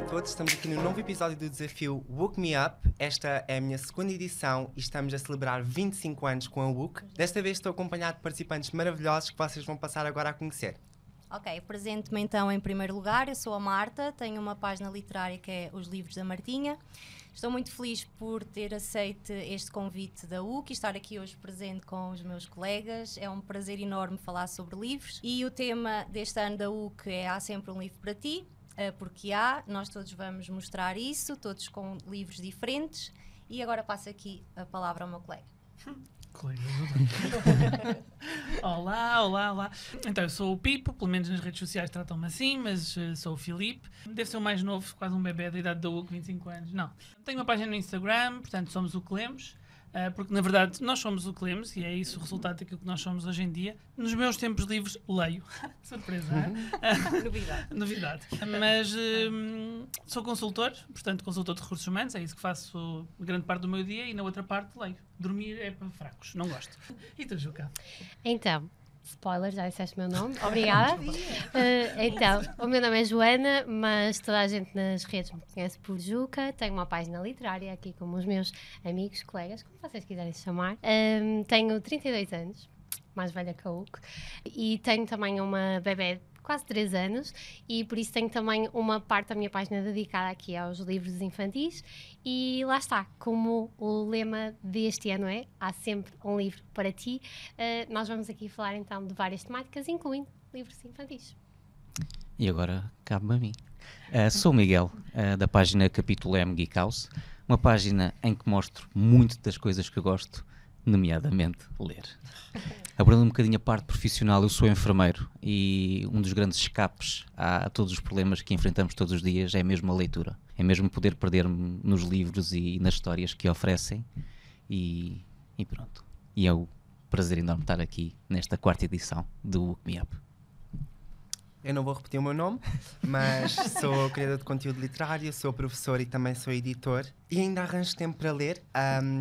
todos, estamos aqui no novo episódio do desafio Woke Me Up. Esta é a minha segunda edição e estamos a celebrar 25 anos com a Woke. Desta vez estou acompanhado de participantes maravilhosos que vocês vão passar agora a conhecer. Ok, apresento-me então em primeiro lugar. Eu sou a Marta, tenho uma página literária que é Os Livros da Martinha. Estou muito feliz por ter aceito este convite da UC e estar aqui hoje presente com os meus colegas. É um prazer enorme falar sobre livros. E o tema deste ano da UC é Há Sempre um Livro para Ti, porque nós todos vamos mostrar isso, todos com livros diferentes. E agora passo aqui a palavra ao meu colega. Olá. Então, eu sou o Pipo, pelo menos nas redes sociais tratam-me assim, mas sou o Filipe. Deve ser o mais novo, quase um bebê da idade da UC, 25 anos. Não. Tenho uma página no Instagram, portanto, somos o que lemos. Porque, na verdade, nós somos o que lemos e é isso o resultado daquilo que nós somos hoje em dia. Nos meus tempos livres, leio. Surpresa, Novidade. Mas sou consultor, portanto, consultor de recursos humanos, é isso que faço grande parte do meu dia e na outra parte leio. Dormir é para fracos, não gosto. E tu, Juca? Então, spoiler, já disseste o meu nome, obrigada. Então, o meu nome é Joana, mas toda a gente nas redes me conhece por Juca. Tenho uma página literária aqui com os meus amigos, colegas, como vocês quiserem se chamar. Tenho 32 anos, mais velha que a UC, e tenho também uma bebé de quase 3 anos e por isso tenho também uma parte da minha página dedicada aqui aos livros infantis e lá está, como o lema deste ano é Há Sempre um Livro para Ti, nós vamos aqui falar então de várias temáticas, incluindo livros infantis. E agora cabe-me a mim. Sou o Miguel, da página Capítulo M Geek House, uma página em que mostro muito das coisas que eu gosto, nomeadamente ler. Abrindo um bocadinho a parte profissional, eu sou enfermeiro e um dos grandes escapes a todos os problemas que enfrentamos todos os dias é mesmo a leitura. É mesmo poder perder-me nos livros e nas histórias que oferecem e pronto. E é um prazer enorme estar aqui nesta 4ª edição do Woke Me Up. Eu não vou repetir o meu nome, mas sou criador de conteúdo literário, sou professor e também sou editor. E ainda arranjo tempo para ler.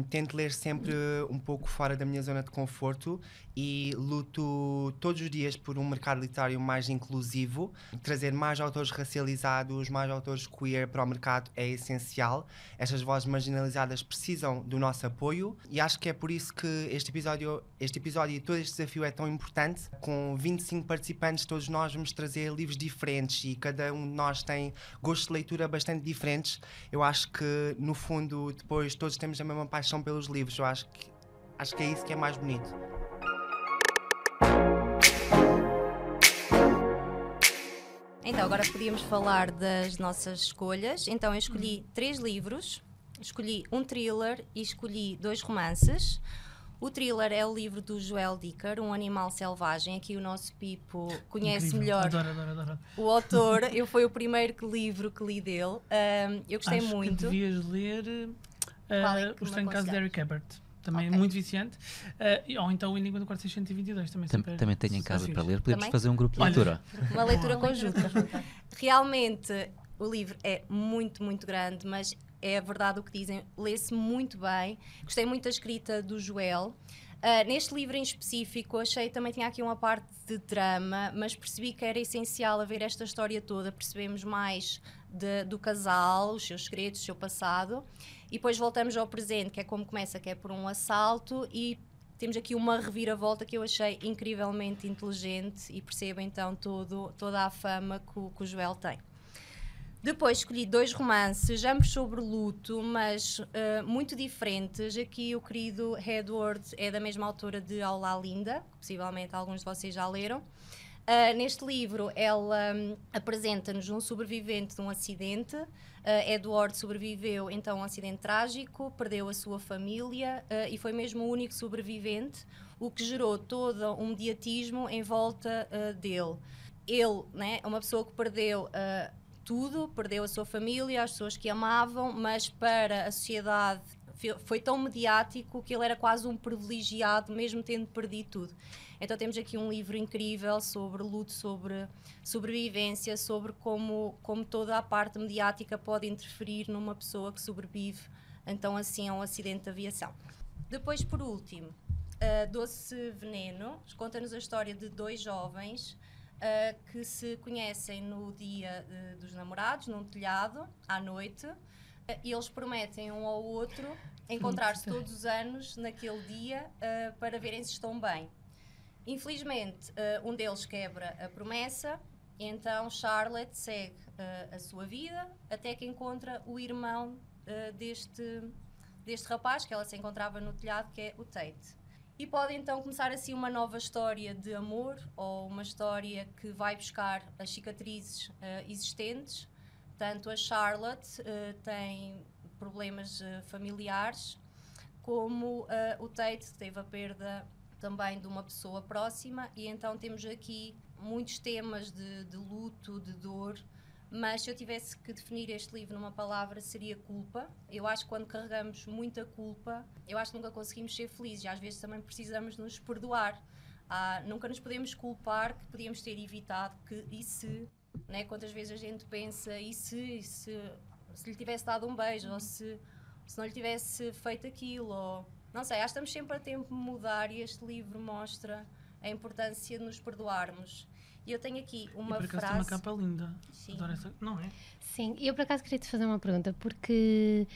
Tento ler sempre um pouco fora da minha zona de conforto e luto todos os dias por um mercado literário mais inclusivo. Trazer mais autores racializados, mais autores queer para o mercado é essencial. Estas vozes marginalizadas precisam do nosso apoio e acho que é por isso que este episódio e todo este desafio é tão importante. Com 25 participantes, todos nós vamos trazer livros diferentes e cada um de nós tem gostos de leitura bastante diferentes. Eu acho que, no fundo, depois todos temos a mesma paixão pelos livros. Eu acho que é isso que é mais bonito. Então, agora podíamos falar das nossas escolhas. Então, eu escolhi 3 livros, escolhi um thriller e escolhi 2 romances. O thriller é o livro do Joel Dicker, Um Animal Selvagem. Aqui o nosso Pipo conhece Incrível. melhor Adoro. o autor. Foi o primeiro livro que li dele. Eu gostei Acho muito. Que devias ler Qual é que O me Estranho Caso de Eric Ebert. Também Ok. muito viciante. Ou então o Enigma do Quarto 622. Também tenho em casa para ler. Podemos Também? fazer um grupo de leitura. Uma leitura conjunta. Realmente, o livro é muito, muito grande, mas é verdade o que dizem, lê-se muito bem. Gostei muito da escrita do Joel. Neste livro em específico, achei também tinha aqui uma parte de drama, mas percebi que era essencial haver esta história toda, percebemos mais do casal, os seus segredos, o seu passado, e depois voltamos ao presente, que é como começa, que é por um assalto, e temos aqui uma reviravolta que eu achei incrivelmente inteligente e percebo então toda a fama que o Joel tem. Depois escolhi 2 romances, ambos sobre luto, mas muito diferentes. Aqui o querido Edward é da mesma autora de Olá Linda, que possivelmente alguns de vocês já leram. Neste livro ela apresenta-nos um sobrevivente de um acidente. Edward sobreviveu então a um acidente trágico, perdeu a sua família e foi mesmo o único sobrevivente, o que gerou todo um mediatismo em volta dele. Ele, né, é uma pessoa que perdeu tudo, perdeu a sua família, as pessoas que amavam, mas para a sociedade foi tão mediático que ele era quase um privilegiado, mesmo tendo perdido tudo. Então temos aqui um livro incrível sobre luto, sobre sobrevivência, sobre como toda a parte mediática pode interferir numa pessoa que sobrevive, então assim, a um acidente de aviação. Depois, por último, Doce Veneno, conta-nos a história de 2 jovens que se conhecem no dia dos namorados, num telhado, à noite, e eles prometem um ao outro encontrar-se todos os anos naquele dia para verem se estão bem. Infelizmente, um deles quebra a promessa, e então Charlotte segue a sua vida até que encontra o irmão deste rapaz que ela se encontrava no telhado, que é o Tate. E pode então começar assim uma nova história de amor, ou uma história que vai buscar as cicatrizes existentes. Tanto a Charlotte tem problemas familiares, como o Tate teve a perda também de uma pessoa próxima, e então temos aqui muitos temas de luto, de dor. Mas se eu tivesse que definir este livro numa palavra, seria culpa. Eu acho que quando carregamos muita culpa, eu acho que nunca conseguimos ser felizes, e às vezes também precisamos nos perdoar. Nunca nos podemos culpar que podíamos ter evitado, que se, né? Quantas vezes a gente pensa, e se lhe tivesse dado um beijo, ou se não lhe tivesse feito aquilo, ou não sei, acho que estamos sempre a tempo de mudar, e este livro mostra a importância de nos perdoarmos. E eu tenho aqui uma e por acaso frase... tem uma capa linda. Sim. Adoro essa... Não é? Sim, eu por acaso queria te fazer uma pergunta, porque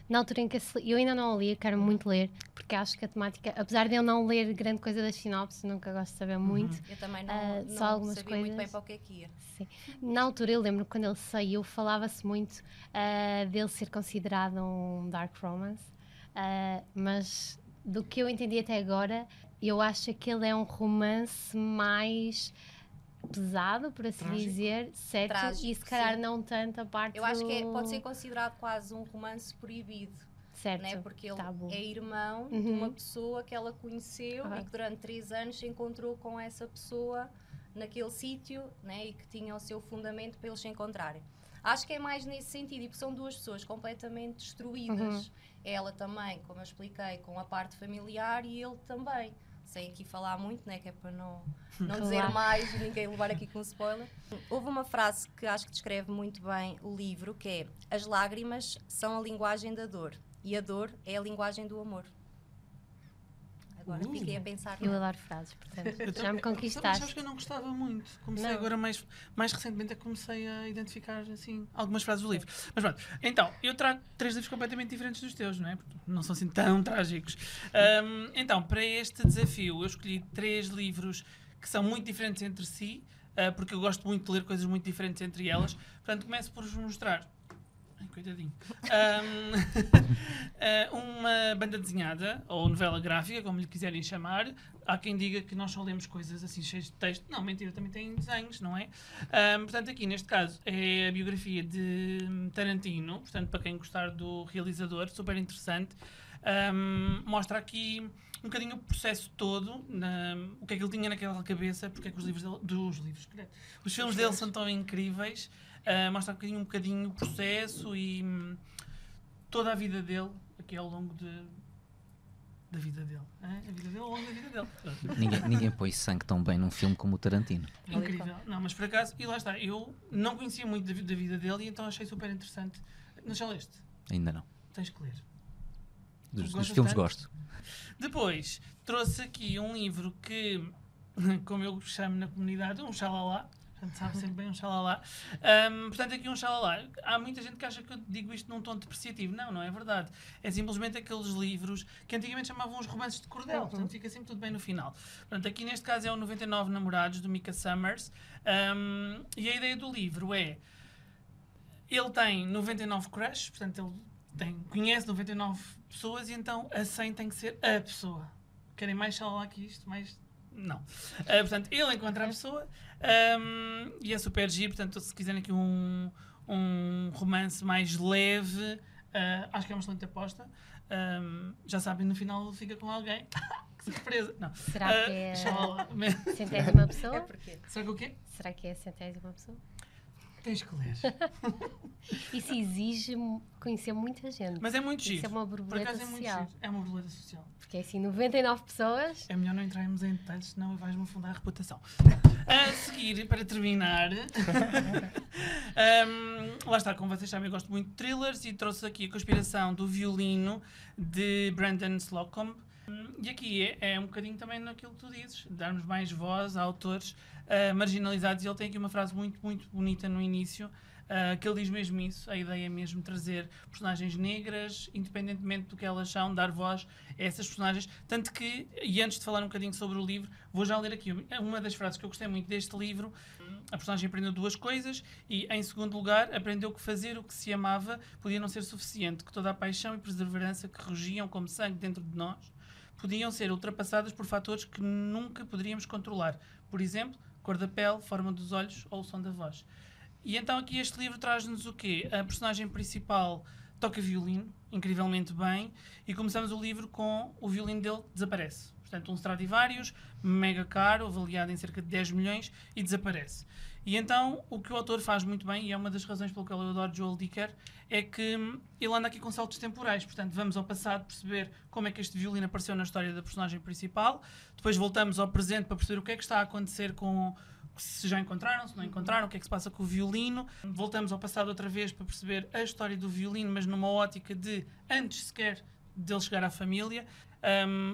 na altura em que eu ainda não a li, quero muito ler, porque acho que a temática, apesar de eu não ler grande coisa das sinopses, nunca gosto de saber muito. Eu também só não algumas sabia muito bem coisas. para o que é que ia. Sim. Na altura eu lembro que quando ele saiu falava-se muito dele ser considerado um dark romance, mas do que eu entendi até agora, eu acho que ele é um romance mais pesado, por assim Trágico. dizer, certo? Trágico, E se calhar sim. não tanto a parte Eu acho que do... pode ser considerado quase um romance proibido, certo, né? Porque ele tá bom. é irmão de Uhum. uma pessoa que ela conheceu e que durante 3 anos se encontrou com essa pessoa naquele sítio, né? E que tinha o seu fundamento para eles se encontrarem. Acho que é mais nesse sentido, e porque são duas pessoas completamente destruídas. Ela também, como eu expliquei, com a parte familiar, e ele também. Sem aqui falar muito, né, que é para não dizer mais e ninguém levar aqui com spoiler. Houve uma frase que acho que descreve muito bem o livro, que é: as lágrimas são a linguagem da dor, e a dor é a linguagem do amor. Agora fiquei a pensar. Eu adoro frases, portanto, já me Mas conquistaste. sabes que eu não gostava muito. Comecei Não. agora, mais recentemente, comecei a identificar assim, algumas frases do livro. Mas pronto, então, eu trago 3 livros completamente diferentes dos teus, não é? Porque não são assim tão trágicos. Então, para este desafio, eu escolhi 3 livros que são muito diferentes entre si, porque eu gosto muito de ler coisas muito diferentes entre elas. Portanto, começo por vos mostrar. Ai, coitadinho. Uma banda desenhada, ou novela gráfica, como lhe quiserem chamar. Há quem diga que nós só lemos coisas assim cheias de texto. Não, mentira, também tem desenhos, não é? Portanto, aqui neste caso é a biografia de Tarantino. Portanto, para quem gostar do realizador, super interessante. Mostra aqui um bocadinho o processo todo, o que é que ele tinha naquela cabeça, porque é que os filmes dele são tão incríveis. Mostra um bocadinho o processo e toda a vida dele, aqui ao longo da vida dele. A vida dele ao longo da vida dele. Ninguém põe sangue tão bem num filme como o Tarantino. Incrível. Não, mas por acaso, e lá está, eu não conhecia muito da vida dele, e então achei super interessante. Não já leste? Ainda não. Tens que ler. Dos Gostas filmes tanto? gosto. Depois, trouxe aqui um livro que, como eu chamo na comunidade, um xalalá. Portanto, sabe sempre bem um xalalá. Portanto, aqui um xalalá. Há muita gente que acha que eu digo isto num tom depreciativo. Não é verdade. É simplesmente aqueles livros que antigamente chamavam os romances de cordel. Portanto, fica sempre tudo bem no final. Portanto, aqui neste caso é o 99 Namorados, do Mika Summers. E a ideia do livro é... Ele tem 99 crushes, portanto, ele conhece 99 pessoas, e então a 100 tem que ser a pessoa. Querem mais xalalá que isto? Mais... Não. Portanto, ele encontra a pessoa e é super giro. Portanto, se quiserem aqui um romance mais leve, acho que é uma excelente aposta. Já sabem, no final ele fica com alguém. Que surpresa! Não. Será que é xalala. a centésima pessoa? É porque Será que o quê? Será que é a centésima pessoa? Tens que ler. Isso exige conhecer muita gente. Mas é muito giro. Isso é uma Por borboleta acaso é muito social. giro. É uma borboleta social. Porque é assim, 99 pessoas. É melhor não entrarmos em detalhes, senão vais-me afundar a reputação. A seguir, para terminar, lá está, como vocês sabem, eu gosto muito de thrillers, e trouxe aqui A Conspiração do Violino, de Brandon Slocum. E aqui é um bocadinho também naquilo que tu dizes, darmos mais voz a autores marginalizados. E ele tem aqui uma frase muito, muito bonita no início, que ele diz mesmo isso. A ideia é mesmo trazer personagens negras, independentemente do que elas são, dar voz a essas personagens. Tanto que, e antes de falar um bocadinho sobre o livro, vou já ler aqui uma das frases que eu gostei muito deste livro. A personagem aprendeu 2 coisas e, em segundo lugar, aprendeu que fazer o que se amava podia não ser suficiente, que toda a paixão e perseverança que rugiam como sangue dentro de nós podiam ser ultrapassadas por fatores que nunca poderíamos controlar. Por exemplo, cor da pele, forma dos olhos ou o som da voz. E então aqui este livro traz-nos o quê? A personagem principal toca violino, incrivelmente bem, e começamos o livro com o violino dele desaparece. Portanto, um Stradivarius, mega caro, avaliado em cerca de 10 milhões, e desaparece. E então, o que o autor faz muito bem, e é uma das razões pelo qual eu adoro Joel Dicker, é que ele anda aqui com saltos temporais. Portanto, vamos ao passado perceber como é que este violino apareceu na história da personagem principal, depois voltamos ao presente para perceber o que é que está a acontecer com... se já encontraram, se não encontraram, o que é que se passa com o violino. Voltamos ao passado outra vez para perceber a história do violino, mas numa ótica de antes sequer dele chegar à família.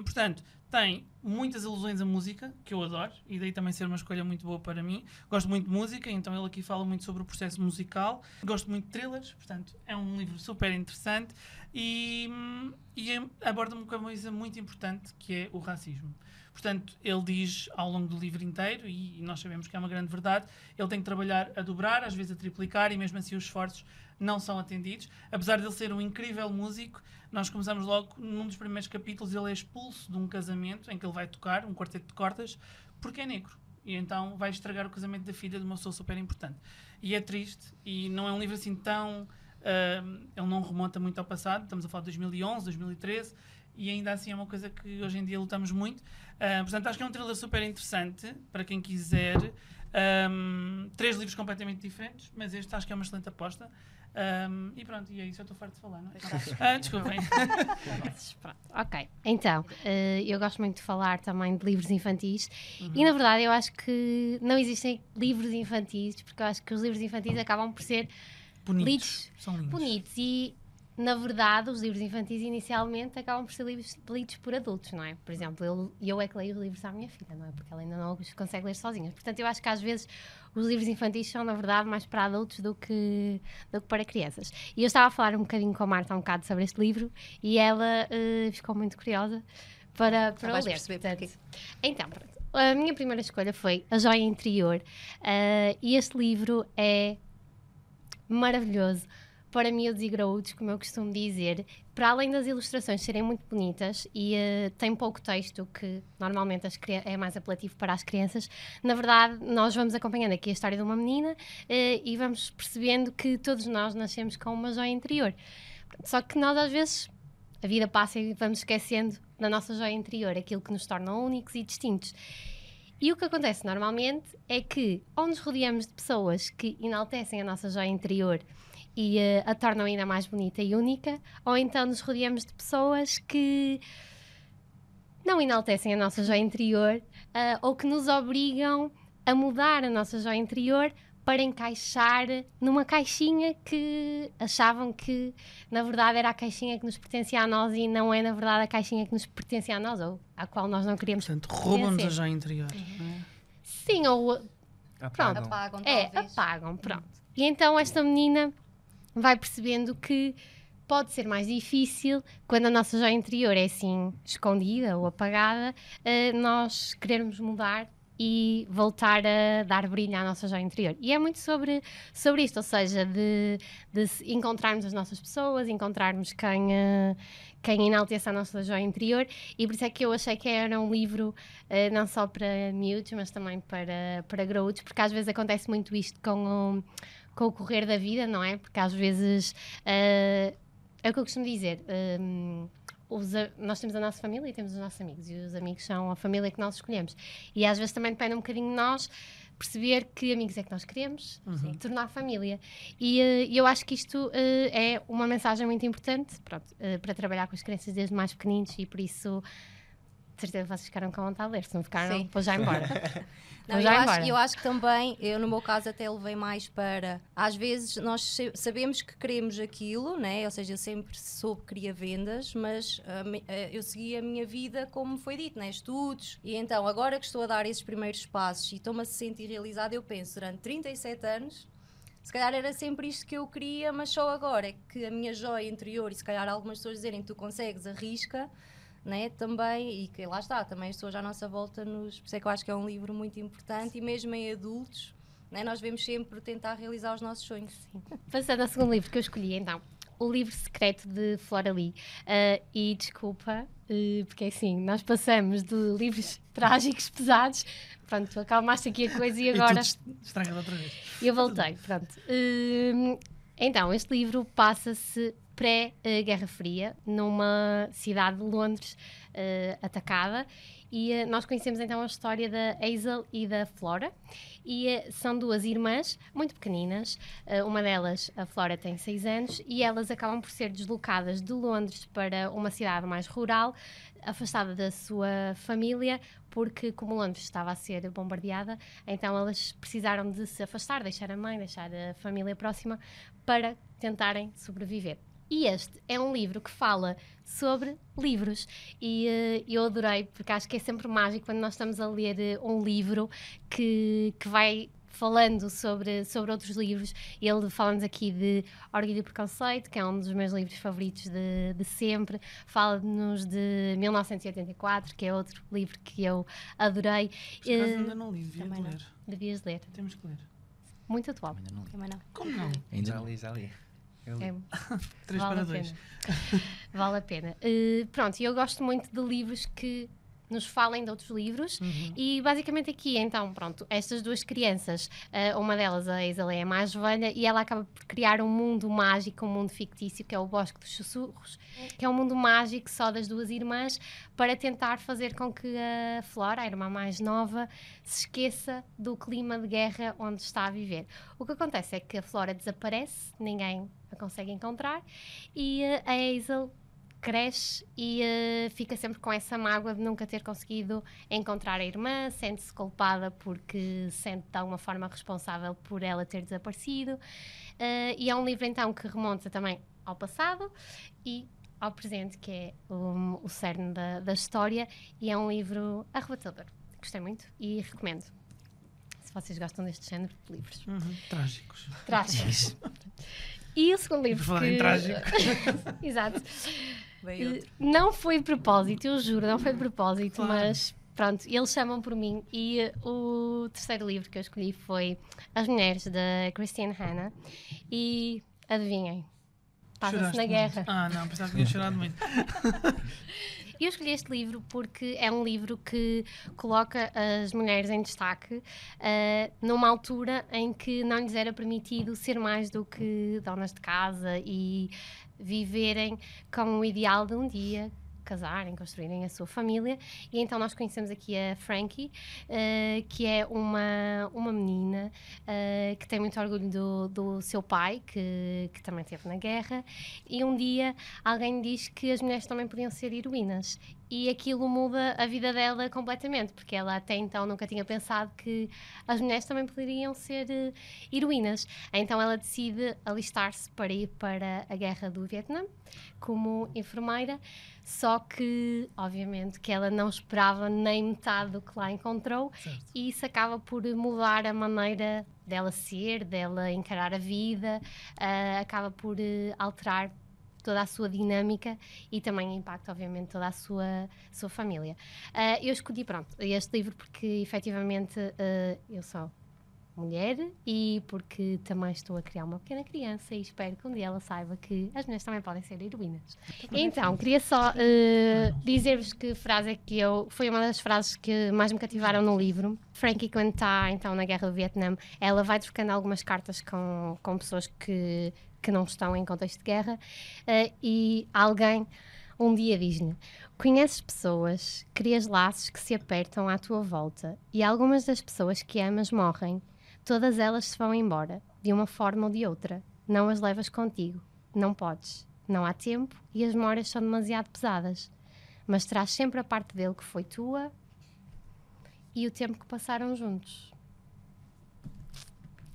Portanto, tem muitas alusões à música, que eu adoro, e daí também ser uma escolha muito boa para mim. Gosto muito de música, então ele aqui fala muito sobre o processo musical. Gosto muito de thrillers, portanto, é um livro super interessante e aborda-me uma coisa muito importante, que é o racismo. Portanto, ele diz ao longo do livro inteiro, e nós sabemos que é uma grande verdade, ele tem que trabalhar a dobrar, às vezes a triplicar, e mesmo assim os esforços não são atendidos. Apesar de ele ser um incrível músico, nós começamos logo, num dos primeiros capítulos, ele é expulso de um casamento em que ele vai tocar, um quarteto de cordas, porque é negro. E então vai estragar o casamento da filha de uma pessoa super importante. E é triste, e não é um livro assim tão... ele não remonta muito ao passado, estamos a falar de 2011, 2013, e ainda assim é uma coisa que hoje em dia lutamos muito. Portanto, acho que é um thriller super interessante para quem quiser. 3 livros completamente diferentes, mas este acho que é uma excelente aposta. E pronto, e é isso, eu estou farto de falar, não é? Desculpem. Ok, então, eu gosto muito de falar também de livros infantis e na verdade eu acho que não existem livros infantis, porque eu acho que os livros infantis acabam por ser Bonitos. São lindos. Bonitos e na verdade os livros infantis inicialmente acabam por ser livros lidos por adultos, não é? Por exemplo, eu é que leio os livros à minha filha, não é? Porque ela ainda não os consegue ler sozinha. Portanto, eu acho que às vezes os livros infantis são na verdade mais para adultos do que para crianças. E eu estava a falar um bocadinho com a Marta um bocado sobre este livro e ela ficou muito curiosa para o ler. Portanto, então, pronto. A minha primeira escolha foi A Joia Interior e este livro é maravilhoso para miúdos e graúdos, como eu costumo dizer, para além das ilustrações serem muito bonitas e tem pouco texto, que normalmente é mais apelativo para as crianças, na verdade nós vamos acompanhando aqui a história de uma menina e vamos percebendo que todos nós nascemos com uma joia interior. Só que nós às vezes, a vida passa e vamos esquecendo da nossa joia interior, aquilo que nos torna únicos e distintos. E o que acontece normalmente é que ou nos rodeamos de pessoas que enaltecem a nossa joia interior e a tornam ainda mais bonita e única, ou então nos rodeamos de pessoas que não enaltecem a nossa joia interior ou que nos obrigam a mudar a nossa joia interior para encaixar numa caixinha que achavam que na verdade era a caixinha que nos pertencia a nós e não é na verdade a caixinha que nos pertencia a nós ou à qual nós não queríamos pertencer. Portanto, roubam-nos a joia interior. Sim, ou... Apagam, talvez. Apagam, pronto. E então esta menina vai percebendo que pode ser mais difícil, quando a nossa joia interior é assim escondida ou apagada, nós querermos mudar e voltar a dar brilho à nossa joia interior. E é muito sobre isto, ou seja, de encontrarmos as nossas pessoas, encontrarmos quem enaltece a nossa joia interior, e por isso é que eu achei que era um livro não só para miúdos, mas também para graúdos, porque às vezes acontece muito isto com o correr da vida, não é? Porque às vezes é o que eu costumo dizer, nós temos a nossa família e temos os nossos amigos, e os amigos são a família que nós escolhemos, e às vezes também depende um bocadinho de nós perceber que amigos é que nós queremos tornar família, e eu acho que isto é uma mensagem muito importante, pronto, para trabalhar com as crianças desde mais pequeninos, e por isso De certeza que vocês ficaram com vontade de ler, se não ficaram, Sim. vou já embora. Não, Vou já embora. eu acho que também, eu no meu caso até levei mais para, às vezes nós sabemos que queremos aquilo, né? Ou seja, eu sempre soube que queria vendas, mas eu segui a minha vida como foi dito, né? Estudos, e então agora que estou a dar esses primeiros passos e estou-me a sentir realizada, eu penso, durante 37 anos, se calhar era sempre isto que eu queria, mas só agora é que a minha joia interior, e se calhar algumas pessoas dizerem que tu consegues, arrisca, né, também, e que lá está, também as pessoas à nossa volta por isso é que eu acho que é um livro muito importante, e mesmo em adultos, né, nós devemos sempre tentar realizar os nossos sonhos. Passando ao segundo livro que eu escolhi, então, O Livro Secreto de Flora Lee. E desculpa, porque assim, nós passamos de livros trágicos, pesados, pronto, tu acalmaste aqui a coisa e agora... E tu estragas outra vez. Eu voltei, pronto. Então, este livro passa-se pré-Guerra Fria, numa cidade de Londres atacada, e nós conhecemos então a história da Hazel e da Flora, e são duas irmãs muito pequeninas, uma delas, a Flora, tem 6 anos, e elas acabam por ser deslocadas de Londres para uma cidade mais rural, afastada da sua família, porque como Londres estava a ser bombardeada, então elas precisaram de se afastar, deixar a mãe, deixar a família próxima, para tentarem sobreviver. E este é um livro que fala sobre livros, e eu adorei, porque acho que é sempre mágico quando nós estamos a ler um livro que vai falando sobre outros livros. Ele fala-nos aqui de Orgulho e Preconceito, que é um dos meus livros favoritos de sempre. Fala-nos de 1984, que é outro livro que eu adorei. Por acaso ainda não li, devia também não. ler. Devias ler. Temos que ler. Muito atual. Ainda não li. Também não. Como não? Ainda Já não. li, já li. Eu li. É, 3 vale para a 2. pena. Vale a pena. Pronto, e eu gosto muito de livros que nos falem de outros livros, e basicamente aqui, então, pronto, estas duas crianças, uma delas, a Hazel, é a mais velha, e ela acaba por criar um mundo mágico, um mundo fictício, que é o Bosque dos Sussurros, que é um mundo mágico só das duas irmãs, para tentar fazer com que a Flora, a irmã mais nova, se esqueça do clima de guerra onde está a viver. O que acontece é que a Flora desaparece, ninguém a consegue encontrar, e a Hazel cresce e fica sempre com essa mágoa de nunca ter conseguido encontrar a irmã, sente-se culpada porque se sente de alguma forma responsável por ela ter desaparecido, e é um livro então que remonta também ao passado e ao presente, que é o cerne da história, e é um livro arrebatador. Gostei muito e recomendo, se vocês gostam deste género de livros. Trágicos. Trágicos. E o segundo livro Por falar em trágico. Exato. Veio outro. Não foi de propósito, eu juro, não foi de propósito, Claro. mas pronto, eles chamam por mim, e o terceiro livro que eu escolhi foi As Mulheres, da Christine Hanna, e adivinhem, passa-se Choraste na muito. guerra. Ah, não, pensava que tinha chorado muito. E eu escolhi este livro porque é um livro que coloca as mulheres em destaque numa altura em que não lhes era permitido ser mais do que donas de casa e viverem com o ideal de um dia casarem, construírem a sua família. E então nós conhecemos aqui a Frankie, que é uma menina que tem muito orgulho do seu pai, que também esteve na guerra, e um dia alguém diz que as mulheres também podiam ser heroínas. E aquilo muda a vida dela completamente, porque ela até então nunca tinha pensado que as mulheres também poderiam ser heroínas. Então ela decide alistar-se para ir para a guerra do Vietnã como enfermeira, só que, obviamente, que ela não esperava nem metade do que lá encontrou, Certo. e isso acaba por mudar a maneira dela ser, dela encarar a vida, acaba por alterar toda a sua dinâmica e também impacta, obviamente, toda a sua família. Eu escolhi, pronto, este livro porque, efetivamente, eu sou mulher e porque também estou a criar uma pequena criança e espero que um dia ela saiba que as mulheres também podem ser heroínas. Então, queria só dizer-vos que frase é que foi uma das frases que mais me cativaram no livro. Frankie, quando está então na guerra do Vietnã, ela vai trocando algumas cartas com pessoas que não estão em contexto de guerra, e alguém um dia diz-lhe: conheces pessoas, crias laços que se apertam à tua volta, e algumas das pessoas que amas morrem. Todas elas se vão embora, de uma forma ou de outra. Não as levas contigo. Não podes. Não há tempo e as memórias são demasiado pesadas. mas traz sempre a parte dele que foi tua e o tempo que passaram juntos.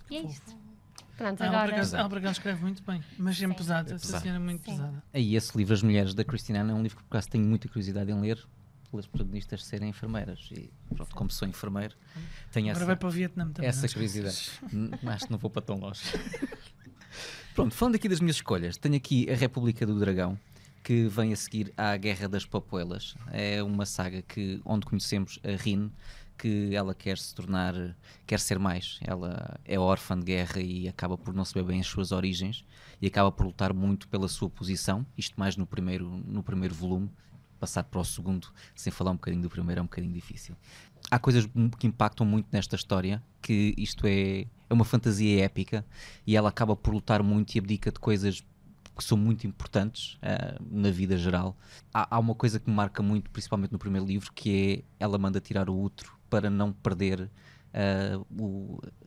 E é isto. Pronto, Ela agora... por acaso escreve muito bem, mas sempre pesado. Essa pesado. cena é muito Sim. pesada. Aí esse livro, As Mulheres da Christine Anna, é um livro que por acaso tenho muita curiosidade em ler, pelas protagonistas serem enfermeiras. E pronto, como sou enfermeiro, tenho Agora vai para o Vietnã também. essa curiosidade. Acho que não vou para tão longe. Pronto, falando aqui das minhas escolhas, tenho aqui A República do Dragão, que vem a seguir à Guerra das Papoelas. É uma saga onde conhecemos a Rin, que ela quer ser mais. Ela é órfã de guerra e acaba por não saber bem as suas origens e acaba por lutar muito pela sua posição, isto mais no primeiro volume. Passar para o segundo, sem falar um bocadinho do primeiro, é um bocadinho difícil. Há coisas que impactam muito nesta história, que isto é uma fantasia épica e ela acaba por lutar muito e abdica de coisas que são muito importantes na vida geral. Há uma coisa que me marca muito, principalmente no primeiro livro, que é ela manda tirar o útero para não perder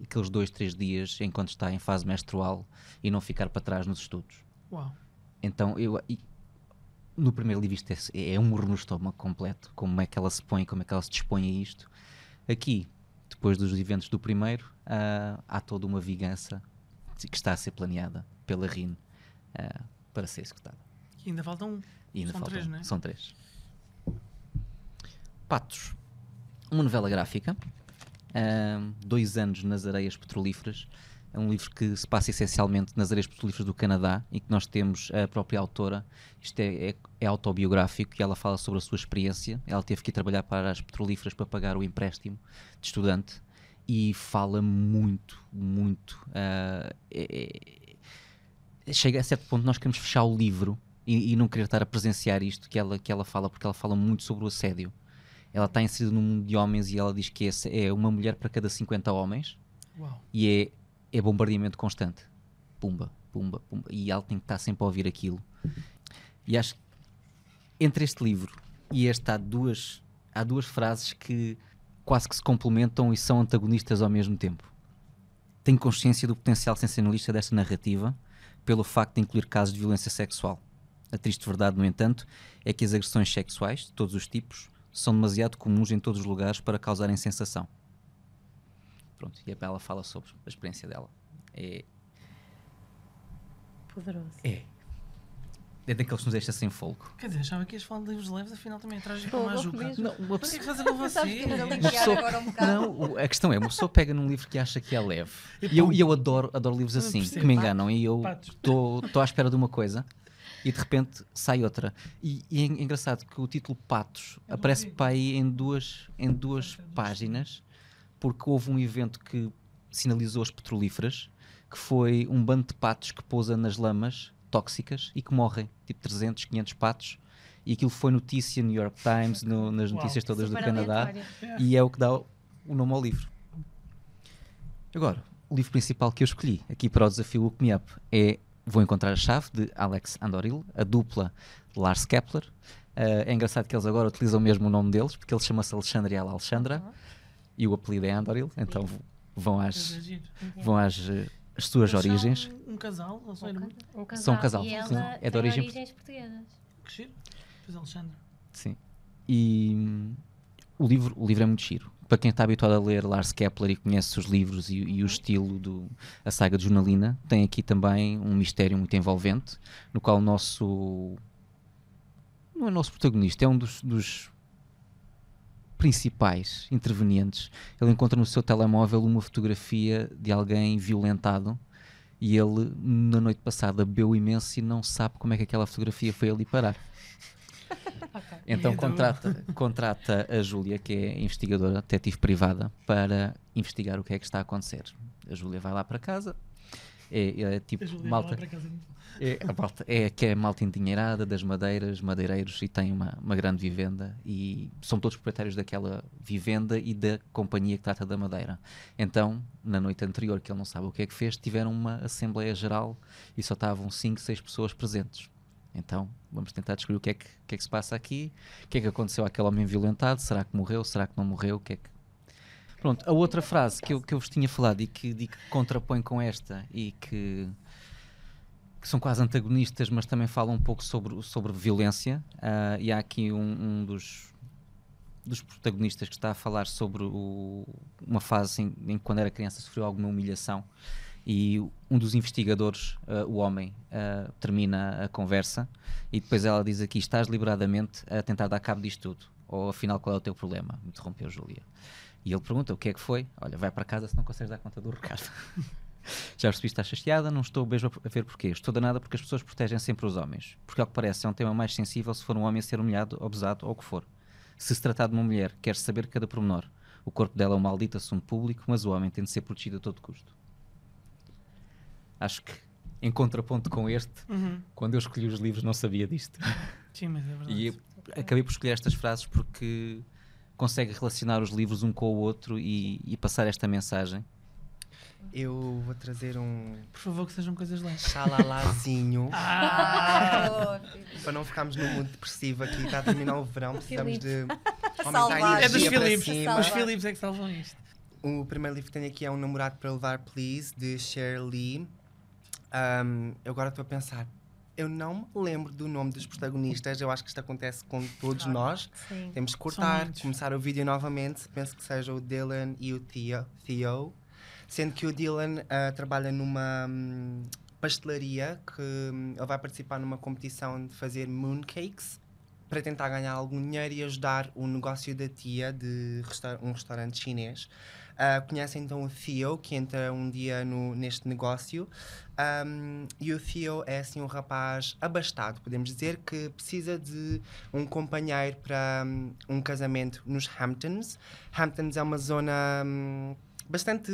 aqueles 2-3 dias enquanto está em fase menstrual e não ficar para trás nos estudos. Uau. Então, no primeiro livro isto é um murro no estômago completo, como é que ela se põe, como é que ela se dispõe a isto. Aqui, depois dos eventos do primeiro, há toda uma vingança que está a ser planeada pela Rin para ser executada. E ainda faltam E ainda São faltam, 3, não é? São 3. Patos. Uma novela gráfica. 2 anos nas areias petrolíferas. É um livro que se passa essencialmente nas areias petrolíferas do Canadá e que nós temos a própria autora. Isto é autobiográfico e ela fala sobre a sua experiência. Ela teve que ir trabalhar para as petrolíferas para pagar o empréstimo de estudante e fala muito. Chega a certo ponto nós queremos fechar o livro e não querer estar a presenciar isto que ela fala, porque ela fala muito sobre o assédio. Ela está inserida num mundo de homens e ela diz que é uma mulher para cada 50 homens. Uau. E é bombardeamento constante. Pumba, pumba, pumba. E ela tem que estar sempre a ouvir aquilo. E acho que entre este livro e este há duas frases que quase que se complementam e são antagonistas ao mesmo tempo. Tenho consciência do potencial sensacionalista desta narrativa pelo facto de incluir casos de violência sexual. A triste verdade, no entanto, é que as agressões sexuais, de todos os tipos, são demasiado comuns em todos os lugares para causarem sensação. Pronto, e ela fala sobre a experiência dela. Poderoso. É daqueles que nos deixa sem folgo. Quer dizer, achava que ias falar de livros leves, afinal também traz para Fogo uma ajuda. mesmo. Não, uma O que é pessoa, que fazer com Sabes que ainda você? linkar pessoa- agora um bocado. não, a questão é, uma pessoa pega num livro que acha que é leve. E E eu adoro livros Eu assim, percebo. que me enganam. E eu Patos. estou à espera de uma coisa e de repente sai outra. E é engraçado que o título Patos aparece para aí em duas páginas, porque houve um evento que sinalizou as petrolíferas, que foi um bando de patos que pousa nas lamas tóxicas e que morrem, tipo 300, 500 patos. E aquilo foi notícia no New York Times, nas notícias todas do Super Canadá. aleatório. E é o que dá o nome ao livro. Agora, o livro principal que eu escolhi aqui para o desafio Look Me Up é Vou Encontrar a Chave, de Alex Andoril, a dupla Lars Kepler. É engraçado que eles agora utilizam mesmo o nome deles, porque ele chama-se Alexandre e ela Alexandra, e o apelido é Andoril, então vão às as suas Eles são origens. Um casal, eles são irmãos. Um casal. São um casal, E sim. ela É de tem origem origens portuguesas. Que giro. Pois Alexandre. Sim. E o livro é muito giro. Para quem está habituado a ler Lars Kepler e conhece os livros e o estilo a saga de Jornalina, tem aqui também um mistério muito envolvente, no qual não é o nosso protagonista, é um dos principais intervenientes. Ele encontra no seu telemóvel uma fotografia de alguém violentado e ele, na noite passada, bebeu imenso e não sabe como é que aquela fotografia foi ali parar. Então contrata a Júlia, que é investigadora, detetive privada, para investigar o que é que está a acontecer. A Júlia vai lá para casa, é tipo A Júlia malta, vai lá para casa. que é malta endinheirada, das madeiras, madeireiros, e tem uma grande vivenda e são todos proprietários daquela vivenda e da companhia que trata da madeira. Então, na noite anterior, que ele não sabe o que é que fez, tiveram uma assembleia geral e só estavam 5, 6 pessoas presentes. Então, vamos tentar descobrir o que é que se passa aqui, o que é que aconteceu àquele homem violentado, será que morreu, será que não morreu, o que é que... Pronto, a outra frase que eu vos tinha falado e que contrapõe com esta e que que são quase antagonistas, mas também falam um pouco sobre violência. E há aqui um dos protagonistas que está a falar sobre uma fase em que quando era criança sofreu alguma humilhação, e um dos investigadores, o homem, termina a conversa e depois ela diz aqui: estás deliberadamente a tentar dar cabo disto tudo, ou afinal qual é o teu problema? Interrompeu Júlia. E ele pergunta: o que é que foi? Olha, vai para casa se não consegues dar conta do recado. Já percebi, estás chateada, não estou mesmo a ver porquê. Estou danada porque as pessoas protegem sempre os homens, porque ao que parece é um tema mais sensível se for um homem a ser humilhado, abusado ou o que for. Se tratar de uma mulher, queres saber cada pormenor. O corpo dela é um maldito assunto público, mas o homem tem de ser protegido a todo custo. Acho que, em contraponto com este, quando eu escolhi os livros não sabia disto. Sim, mas é verdade. E acabei por escolher estas frases porque consegue relacionar os livros um com o outro e passar esta mensagem. Eu vou trazer um Por favor, que sejam coisas leves. xalalazinho. Oh, Para não ficarmos num mundo depressivo aqui, está a terminar o verão, precisamos de Salvar. aumentar a É dos energia para Philips. cima. Os Philips é que salvam isto. O primeiro livro que tenho aqui é Um Namorado para Levar, Please, de Cher Lee. Eu agora estou a pensar, eu não me lembro do nome dos protagonistas, eu acho que isto acontece com todos nós. Sim. Temos que São cortar, muitos. começar o vídeo novamente. Penso que seja o Dylan e o Theo. Sendo que o Dylan trabalha numa pastelaria, que ele vai participar numa competição de fazer mooncakes para tentar ganhar algum dinheiro e ajudar o negócio da tia de um restaurante chinês. Conhece então o Theo, que entra um dia neste negócio. E o Theo é assim um rapaz abastado, podemos dizer, que precisa de um companheiro para um casamento nos Hamptons. Hamptons é uma zona bastante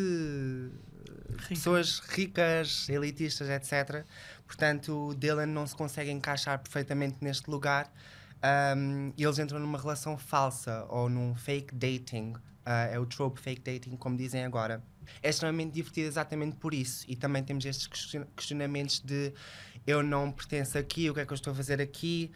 pessoas ricas, elitistas, etc. Portanto, o Dylan não se consegue encaixar perfeitamente neste lugar. E eles entram numa relação falsa ou num fake dating. É o trope fake dating, como dizem agora. É extremamente divertido exatamente por isso. E também temos estes questionamentos de eu não pertenço aqui, o que é que eu estou a fazer aqui?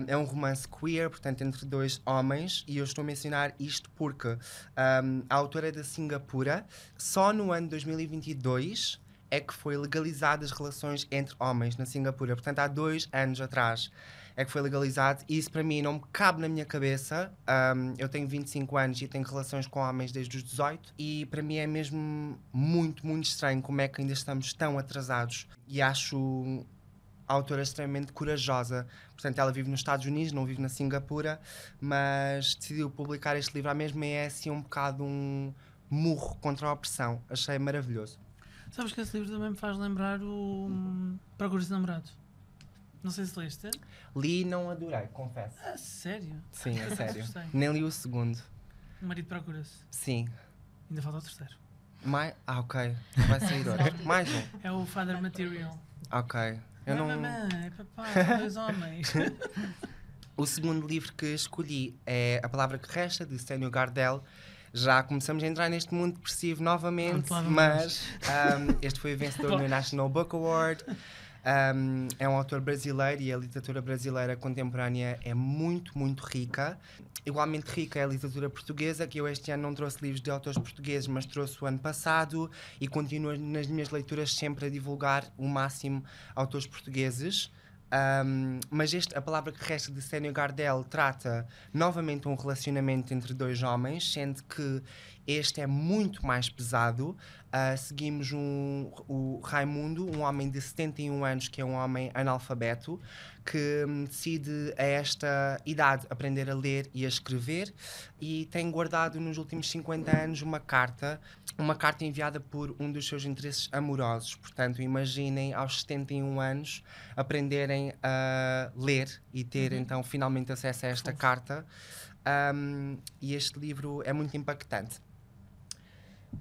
É um romance queer, portanto, entre dois homens. E eu estou a mencionar isto porque a autora é da Singapura. Só no ano 2022 é que foi legalizada as relações entre homens na Singapura. Portanto, há 2 anos atrás é que foi legalizado, e isso para mim não me cabe na minha cabeça. Eu tenho 25 anos e tenho relações com homens desde os 18, e para mim é mesmo muito, muito estranho como é que ainda estamos tão atrasados, e acho a autora extremamente corajosa. Portanto, ela vive nos Estados Unidos, não vive na Singapura, mas decidiu publicar este livro à mesma, e é assim um bocado um murro contra a opressão. Achei maravilhoso. Sabes que esse livro também me faz lembrar o Procuras de Namorados. Não sei se leste. Li e não adorei, confesso. Ah, sério? Sim, é sério. Gostei. Nem li o segundo. O marido procura-se. Sim. Ainda falta o terceiro. Ok. Vai sair outro. Mais um. É o Father Material. Ok. Eu não... Mamãe, é papai, são 2 homens. O segundo livro que escolhi é A Palavra que Resta, de Stênio Gardel. Já começamos a entrar neste mundo depressivo novamente, mas este foi o vencedor no National Book Award. É um autor brasileiro, e a literatura brasileira contemporânea é muito, muito rica. Igualmente rica é a literatura portuguesa, que eu este ano não trouxe livros de autores portugueses, mas trouxe o ano passado, e continuo nas minhas leituras sempre a divulgar o máximo autores portugueses. Mas A Palavra que Resta, de Stênio Gardel, trata novamente um relacionamento entre 2 homens, sendo que este é muito mais pesado. Seguimos o Raimundo, um homem de 71 anos, que é um homem analfabeto, que decide a esta idade aprender a ler e a escrever, e tem guardado nos últimos 50 anos uma carta enviada por um dos seus interesses amorosos. Portanto, imaginem aos 71 anos aprenderem a ler e ter então finalmente acesso a esta carta. E este livro é muito impactante.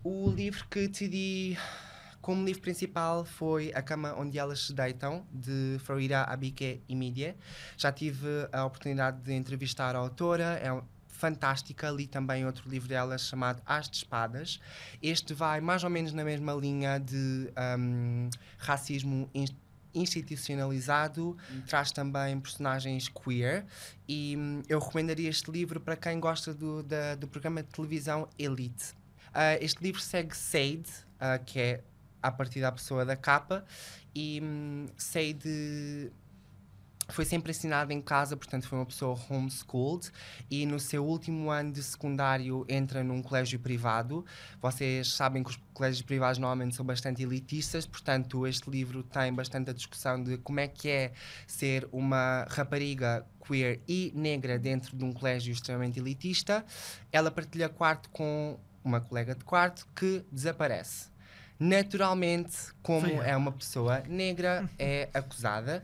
O livro que decidi como livro principal foi A Cama Onde Elas Se Deitam, de Farideh Abike Imidie. Já tive a oportunidade de entrevistar a autora, é fantástica. Li também outro livro dela chamado As de Espadas. Este vai mais ou menos na mesma linha de racismo institucionalizado, traz também personagens queer, e eu recomendaria este livro para quem gosta do programa de televisão Elite. Este livro segue Sade, que é a partir da pessoa da capa e foi sempre ensinado em casa, portanto foi uma pessoa homeschooled e no seu último ano de secundário entra num colégio privado. Vocês sabem que os colégios privados normalmente são bastante elitistas, portanto este livro tem bastante a discussão de como é que é ser uma rapariga queer e negra dentro de um colégio extremamente elitista. Ela partilha quarto com uma colega de quarto que desaparece. Naturalmente, como é uma pessoa negra, é acusada.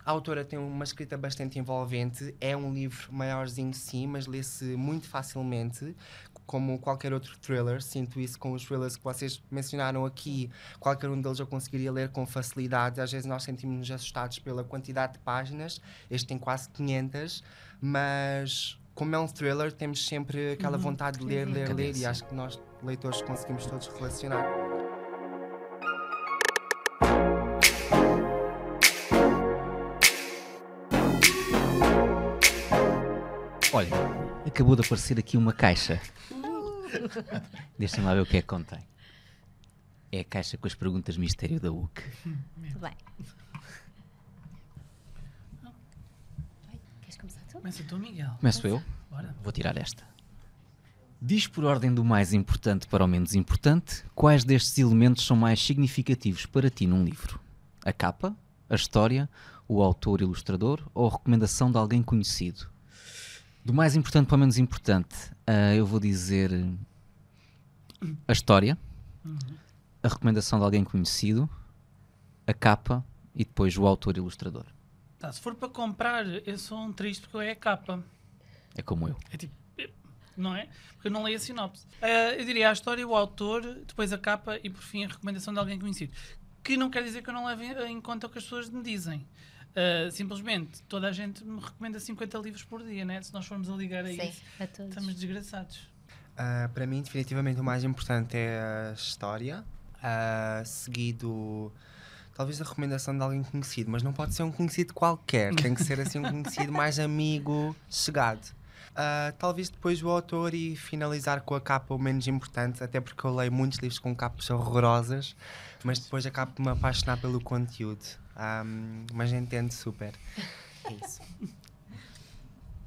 A autora tem uma escrita bastante envolvente, é um livro maiorzinho sim, mas lê-se muito facilmente, como qualquer outro thriller. Sinto isso com os thrillers que vocês mencionaram aqui, qualquer um deles eu conseguiria ler com facilidade. Às vezes nós sentimos-nos assustados pela quantidade de páginas, este tem quase 500, mas como é um thriller temos sempre aquela vontade de ler, e acho que nós, leitores, conseguimos todos relacionar. Olha, acabou de aparecer aqui uma caixa. Deixem-me lá ver o que é que contém. É a caixa com as perguntas mistério da UC. Muito bem. Queres começar tu? Começa tu, Miguel. Começo eu? Bora. Vou tirar esta. Diz por ordem do mais importante para o menos importante, quais destes elementos são mais significativos para ti num livro? A capa, a história, o autor ilustrador ou a recomendação de alguém conhecido? Do mais importante para o menos importante, eu vou dizer a história, a recomendação de alguém conhecido, a capa e depois o autor ilustrador. Tá, se for para comprar, eu sou um triste porque eu é a capa. É como eu. É tipo, não é? Porque eu não leio a sinopse. Eu diria a história, o autor, depois a capa e por fim a recomendação de alguém conhecido. Que não quer dizer que eu não leve em conta o que as pessoas me dizem. Simplesmente, toda a gente me recomenda 50 livros por dia, né? Se nós formos a ligar a isso, A todos. estamos desgraçados. Para mim, definitivamente, o mais importante é a história, seguido, talvez, a recomendação de alguém conhecido, mas não pode ser um conhecido qualquer, tem que ser assim um conhecido mais amigo, chegado. Talvez depois o autor e finalizar com a capa o menos importante, até porque eu leio muitos livros com capas horrorosas, mas depois acabo por me apaixonar pelo conteúdo. Mas entendo super. É isso.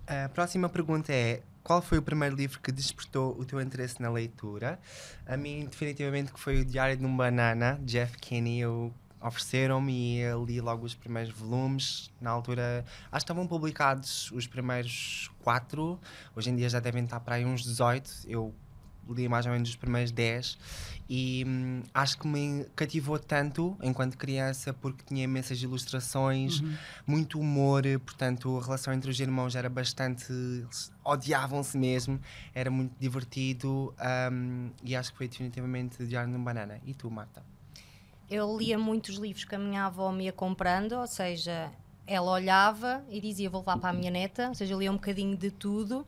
A próxima pergunta é: qual foi o primeiro livro que despertou o teu interesse na leitura? A mim, definitivamente, que foi o Diário de um Banana, Jeff Kinney. Ofereceram-me e eu li logo os primeiros volumes. Na altura, acho que estavam publicados os primeiros 4. Hoje em dia já devem estar para aí uns 18. Eu li mais ou menos os primeiros 10 e acho que me cativou tanto enquanto criança porque tinha imensas ilustrações, muito humor, portanto a relação entre os irmãos era bastante, odiavam-se mesmo, era muito divertido, e acho que foi definitivamente Diário de um Banana. E tu, Marta? Eu lia muitos livros que a minha avó me ia comprando, ou seja, ela olhava e dizia vou levar para a minha neta, ou seja, eu lia um bocadinho de tudo.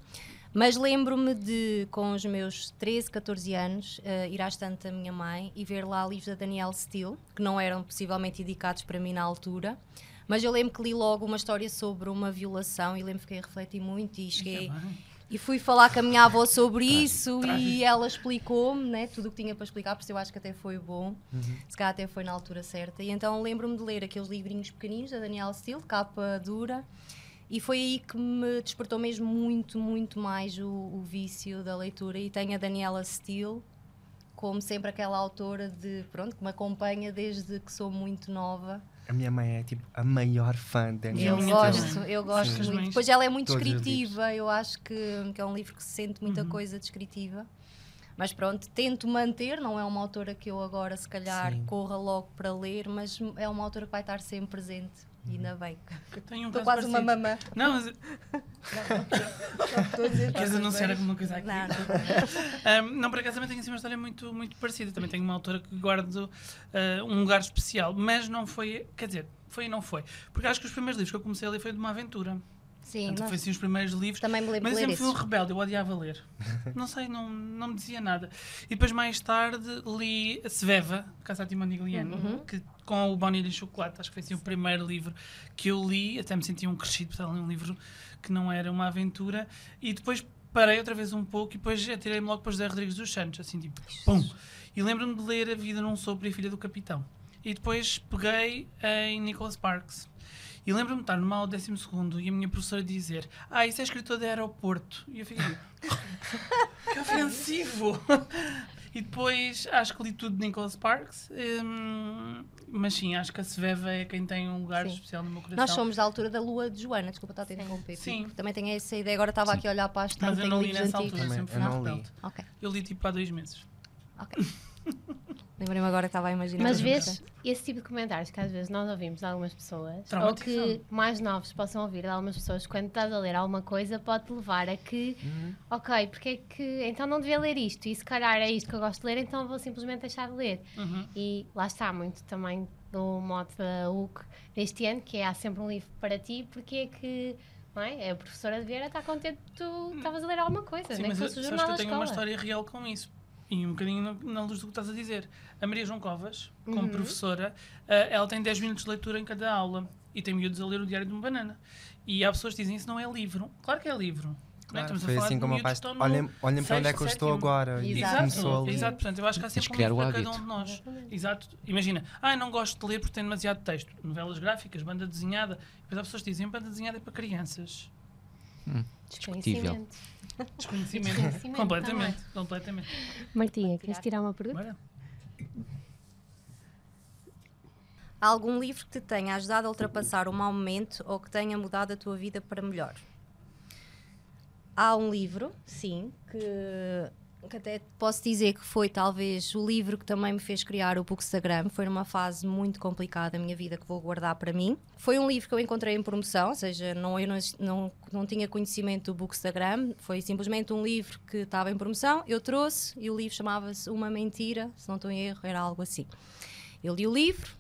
Mas lembro-me de, com os meus 13, 14 anos, ir à estante da minha mãe e ver lá livros da Danielle Steele, que não eram possivelmente indicados para mim na altura. Mas eu lembro que li logo uma história sobre uma violação e lembro que fiquei a refletir muito e cheguei... E fui falar com a minha avó sobre isso e ela explicou-me, né, tudo o que tinha para explicar, por isso eu acho que até foi bom, se calhar até foi na altura certa. E então lembro-me de ler aqueles livrinhos pequeninos da Danielle Steele, capa dura, e foi aí que me despertou mesmo muito, muito mais o vício da leitura. E tenho a Danielle Steele como sempre aquela autora de, pronto, que me acompanha desde que sou muito nova. A minha mãe é tipo a maior fã da Danielle Steele. Eu gosto Sim. muito. Depois ela é muito Todos os descritiva, eu acho que é um livro que se sente muita coisa descritiva. Mas pronto, tento manter, não é uma autora que eu agora se calhar corra logo para ler, mas é uma autora que vai estar sempre presente. E ainda bem. Estou quase uma mamã. Não, mas... Queres anunciar alguma coisa aqui? Não, por acaso também tenho assim uma história muito, muito parecida. Também tenho uma autora que guardo um lugar especial, mas não foi, quer dizer, foi e não foi. Porque acho que os primeiros livros que eu comecei a ler foi de uma aventura. Sim, foi assim os primeiros livros. Também me lembro mas de eu ler sempre fui um esses. rebelde, eu odiava ler. Não sei, não me dizia nada. E depois mais tarde li a Sveva, de Casa Timondi-Gliano, que com o Bonnie de Chocolate, acho que foi assim o primeiro livro que eu li, até me senti um crescido, portanto li um livro que não era uma aventura. E depois parei outra vez um pouco e depois atirei-me logo para José Rodrigues dos Santos, assim tipo, pum. E lembro-me de ler A Vida num Sopro e a Filha do Capitão. E depois peguei em Nicholas Sparks. E lembro-me de estar numa aula 12º e a minha professora dizer: isso é escritor de aeroporto. E eu fiquei, que ofensivo! E depois acho que li tudo de Nicholas Sparks, mas sim, acho que a Sveva é quem tem um lugar especial no meu coração. Nós somos da altura da Lua de Joana, desculpa estar a interromper. Sim. Também tenho essa ideia, agora estava aqui a olhar para as Mas eu não li livros nessa antigos. altura, sempre fui eu na não li. rebelde. Ok, Eu li tipo há 2 meses. ok. Lembrei-me agora que estava a imaginar. Mas vês esse tipo de comentários que às vezes nós ouvimos de algumas pessoas, ou Traumatizam. que mais novos possam ouvir de algumas pessoas, quando estás a ler alguma coisa, pode-te levar a que, ok, porque é que então não devia ler isto, e se calhar é isto que eu gosto de ler, então vou simplesmente deixar de ler. E lá está muito também do mote da UC deste ano, que é há sempre um livro para ti, porque é que não é? A professora de Vieira está contente que tu estavas a ler alguma coisa, Sim, nem mas que fosse o sabes jornal que da eu tenho uma escola. história real com isso. E um bocadinho na luz do que estás a dizer. A Maria João Covas, como professora, ela tem 10 minutos de leitura em cada aula. E tem miúdos a ler o Diário de uma Banana. E há pessoas que dizem isso não é livro. Claro que é livro. Não é? Claro, Estamos foi a falar assim de como a miúdos paz. que estão no Olhem para onde é que eu estou 6º, agora. E Exato. começou ali. Exato, portanto, eu acho que há Tens sempre de criar um livro o para cada hábito. um de nós. Exato. Imagina, não gosto de ler porque tem demasiado texto. Novelas gráficas, banda desenhada. Depois há pessoas que dizem banda desenhada é para crianças. Discutível. Desconhecimento. Desconhecimento, Completamente. Completamente. Martinha, queres tirar uma pergunta? Bora. Há algum livro que te tenha ajudado a ultrapassar um mau momento ou que tenha mudado a tua vida para melhor? Há um livro, sim, que até posso dizer que foi talvez o livro que também me fez criar o Bookstagram. Foi numa fase muito complicada da minha vida que vou guardar para mim. Foi um livro que eu encontrei em promoção, ou seja, eu não tinha conhecimento do Bookstagram. Foi simplesmente um livro que estava em promoção, eu trouxe e o livro chamava-se Uma Mentira, se não estou em erro, era algo assim. Eu li o livro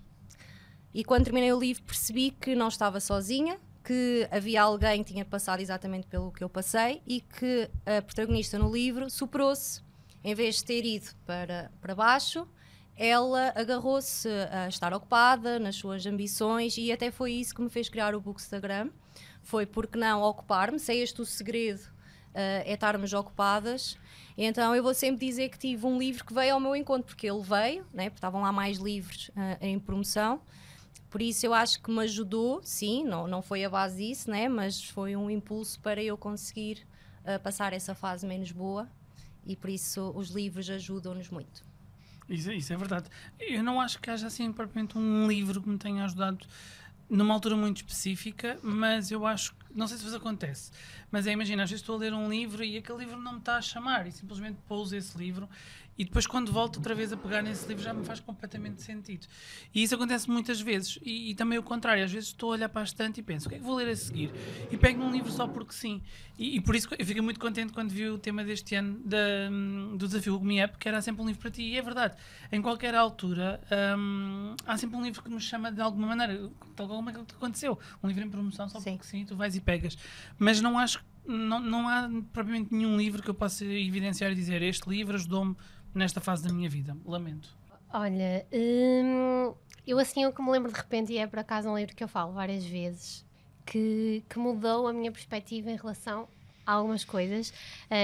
e quando terminei o livro percebi que não estava sozinha, que havia alguém que tinha passado exatamente pelo que eu passei e que a protagonista no livro superou-se. Em vez de ter ido para baixo, ela agarrou-se a estar ocupada nas suas ambições e até foi isso que me fez criar o Bookstagram. Foi porque não ocupar-me, se é este o segredo, é estarmos ocupadas. Então eu vou sempre dizer que tive um livro que veio ao meu encontro, porque ele veio, né, porque estavam lá mais livros em promoção. Por isso eu acho que me ajudou, sim, não foi a base disso, né, mas foi um impulso para eu conseguir passar essa fase menos boa e por isso os livros ajudam-nos muito. Isso é verdade. Eu não acho que haja assim propriamente um livro que me tenha ajudado numa altura muito específica, mas eu acho, não sei se vos acontece, mas imagina, às vezes estou a ler um livro e aquele livro não me está a chamar e simplesmente pouso esse livro e depois quando volto outra vez a pegar nesse livro já me faz completamente sentido. E isso acontece muitas vezes e também o contrário, às vezes estou a olhar para a estante e penso, o que é que vou ler a seguir? E pego num livro só porque sim. E por isso eu fiquei muito contente quando vi o tema deste ano do desafio Google Me Up, que era sempre um livro para ti. E é verdade, em qualquer altura há sempre um livro que nos chama de alguma maneira, tal como é que aconteceu. Um livro em promoção só porque sim, tu vais e pegas. Mas não acho, não há propriamente nenhum livro que eu possa evidenciar e dizer este livro ajudou-me nesta fase da minha vida. Lamento. Olha, eu assim o que me lembro de repente, e é por acaso um livro que eu falo várias vezes, que mudou a minha perspectiva em relação a algumas coisas,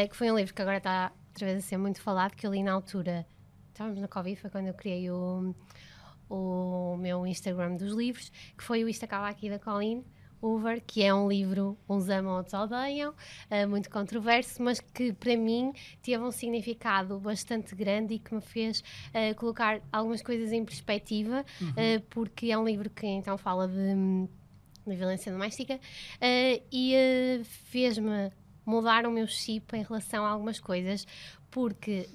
que foi um livro que agora está outra vez a ser muito falado, que eu li na altura, estávamos na Covid, foi quando eu criei o meu Instagram dos livros, que foi o Isto Acaba Aqui da Colleen Hoover, que é um livro, uns amam, outros odeiam, muito controverso, mas que para mim teve um significado bastante grande e que me fez colocar algumas coisas em perspectiva, porque é um livro que então fala de violência doméstica e fez-me mudar o meu chip em relação a algumas coisas, porque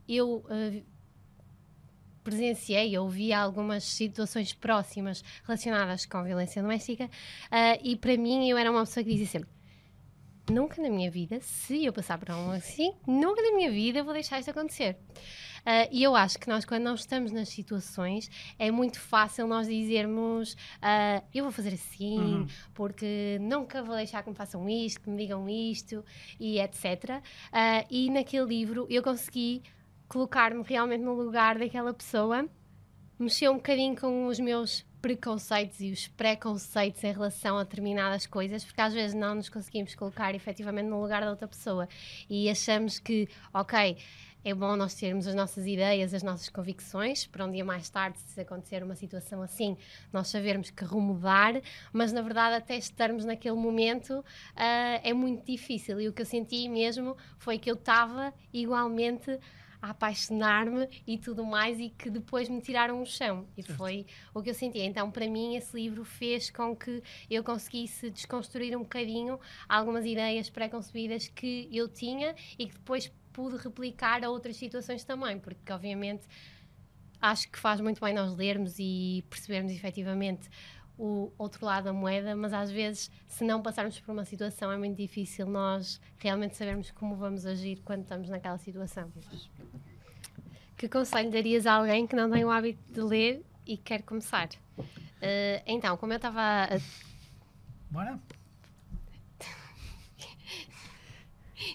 eu presenciei ou vi algumas situações próximas relacionadas com violência doméstica e para mim eu era uma pessoa que dizia sempre: nunca na minha vida, se eu passar por algo assim, nunca na minha vida vou deixar isto acontecer. E eu acho que nós, quando não estamos nas situações, é muito fácil nós dizermos eu vou fazer assim, porque nunca vou deixar que me façam isto, que me digam isto, e etc. E naquele livro eu consegui colocar-me realmente no lugar daquela pessoa, mexer um bocadinho com os meus preconceitos e os preconceitos em relação a determinadas coisas, porque às vezes não nos conseguimos colocar efetivamente no lugar da outra pessoa e achamos que, ok, é bom nós termos as nossas ideias, as nossas convicções, para um dia mais tarde, se acontecer uma situação assim, nós sabermos que rumo dar, mas na verdade até estarmos naquele momento é muito difícil, e o que eu senti mesmo foi que eu estava igualmente a apaixonar-me e tudo mais, e que depois me tiraram o chão, e foi o que eu senti. Então para mim esse livro fez com que eu conseguisse desconstruir um bocadinho algumas ideias pré-concebidas que eu tinha e que depois pude replicar a outras situações também, porque obviamente acho que faz muito bem nós lermos e percebermos efetivamente o outro lado da moeda, mas às vezes, se não passarmos por uma situação, é muito difícil nós realmente sabermos como vamos agir quando estamos naquela situação. Que conselho darias a alguém que não tem o hábito de ler e quer começar? Então, como eu estava a... Bora?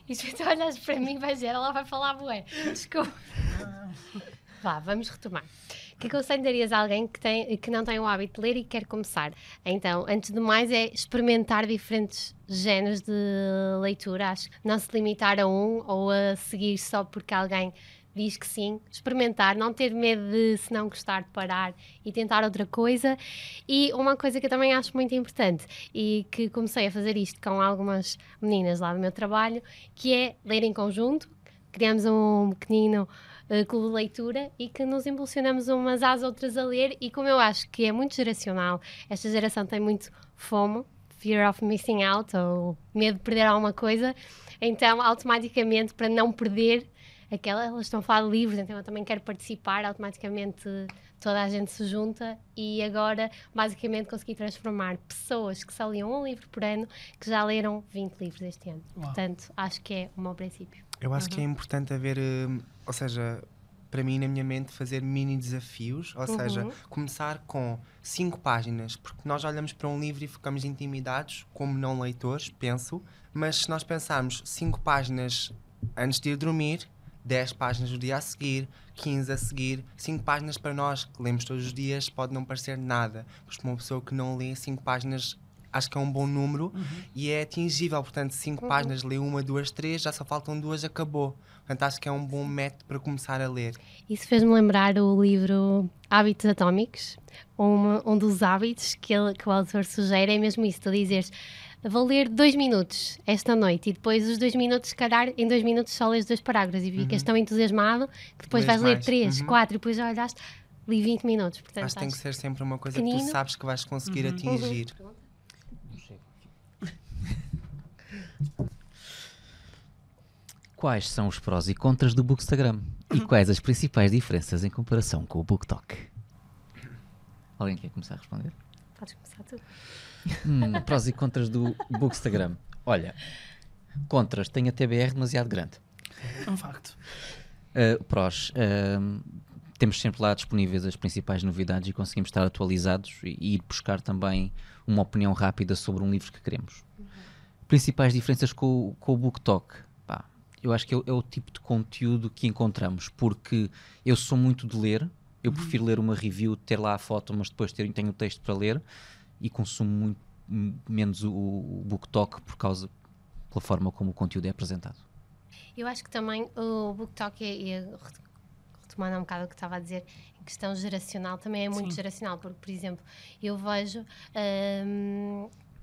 E tu olhas para mim e vais dizer, ela vai falar bué. Desculpa. Vá, vamos retomar. Que conselho darias a alguém que não tem o hábito de ler e quer começar? Então, antes de mais, é experimentar diferentes géneros de leitura. Acho que não se limitar a um ou a seguir só porque alguém diz que sim. Experimentar, não ter medo de, se não gostar, parar e tentar outra coisa. E uma coisa que eu também acho muito importante e que comecei a fazer isto com algumas meninas lá do meu trabalho, que é ler em conjunto. Criamos um pequenino clube de leitura e que nos impulsionamos umas às outras a ler, e como eu acho que é muito geracional, esta geração tem muito FOMO, Fear of Missing Out, ou medo de perder alguma coisa, então automaticamente, para não perder elas estão a falar de livros, então eu também quero participar, automaticamente toda a gente se junta, e agora basicamente consegui transformar pessoas que só liam um livro por ano, que já leram 20 livros este ano. Uau. Portanto, acho que é um bom princípio. Eu acho que é importante haver, ou seja, para mim, na minha mente, fazer mini desafios, ou seja, começar com 5 páginas, porque nós olhamos para um livro e ficamos intimidados, como não leitores, penso, mas se nós pensarmos 5 páginas antes de ir dormir, 10 páginas no dia a seguir, 15 a seguir, 5 páginas para nós, que lemos todos os dias, pode não parecer nada, mas para uma pessoa que não lê 5 páginas, acho que é um bom número e é atingível. Portanto, 5 páginas, lê 1, 2, 3, já só faltam 2, acabou. Portanto, acho que é um bom método para começar a ler. Isso fez-me lembrar o livro Hábitos Atómicos. Um dos hábitos que o autor sugere é mesmo isso, tu dizes, vou ler 2 minutos esta noite, e depois os 2 minutos, se calhar, em 2 minutos só lês 2 parágrafos e ficas tão entusiasmado que depois vais ler 3, 4 e depois já olhaste, li 20 minutos. Portanto, acho que tem que ser sempre uma coisa que tu sabes que vais conseguir atingir. Quais são os prós e contras do Bookstagram? E quais as principais diferenças em comparação com o BookTok? Alguém quer começar a responder? Podes começar tu. Prós e contras do Bookstagram. Olha, contras, tem a TBR demasiado grande. É um facto. Prós, temos sempre lá disponíveis as principais novidades e conseguimos estar atualizados e ir buscar também uma opinião rápida sobre um livro que queremos. Principais diferenças com o BookTok. Eu acho que é o tipo de conteúdo que encontramos, porque eu sou muito de ler, eu prefiro ler uma review, ter lá a foto, mas depois tenho o texto para ler, e consumo muito menos o BookTok pela forma como o conteúdo é apresentado. Eu acho que também o BookTok, retomando um bocado o que estava a dizer, em questão geracional, também é muito geracional, porque, por exemplo, eu vejo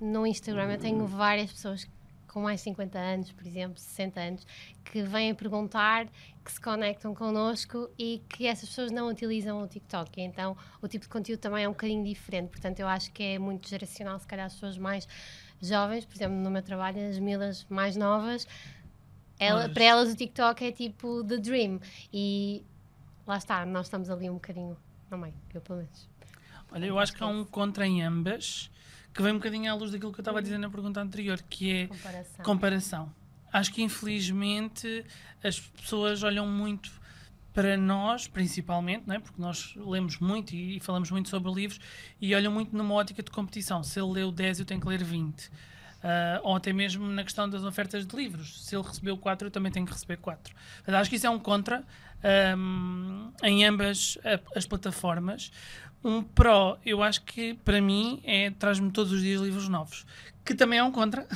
no Instagram, eu tenho várias pessoas com mais de 50 anos, por exemplo, 60 anos, que vêm perguntar, que se conectam connosco, e que essas pessoas não utilizam o TikTok. Então, o tipo de conteúdo também é um bocadinho diferente. Portanto, eu acho que é muito geracional, se calhar as pessoas mais jovens, por exemplo, no meu trabalho, as miúdas mais novas, para elas o TikTok é tipo the dream. E lá está, nós estamos ali um bocadinho no meio, eu pelo menos. Olha, eu acho que há um contra em ambas, que vem um bocadinho à luz daquilo que eu estava a dizer na pergunta anterior, que é comparação. Acho que, infelizmente, as pessoas olham muito para nós, principalmente, não é? Porque nós lemos muito e falamos muito sobre livros, e olham muito numa ótica de competição. Se ele leu 10, eu tenho que ler 20. Ou até mesmo na questão das ofertas de livros. Se ele recebeu 4, eu também tenho que receber 4. Acho que isso é um contra em ambas as plataformas, Um pró, eu acho que para mim traz-me todos os dias livros novos, que também é um contra,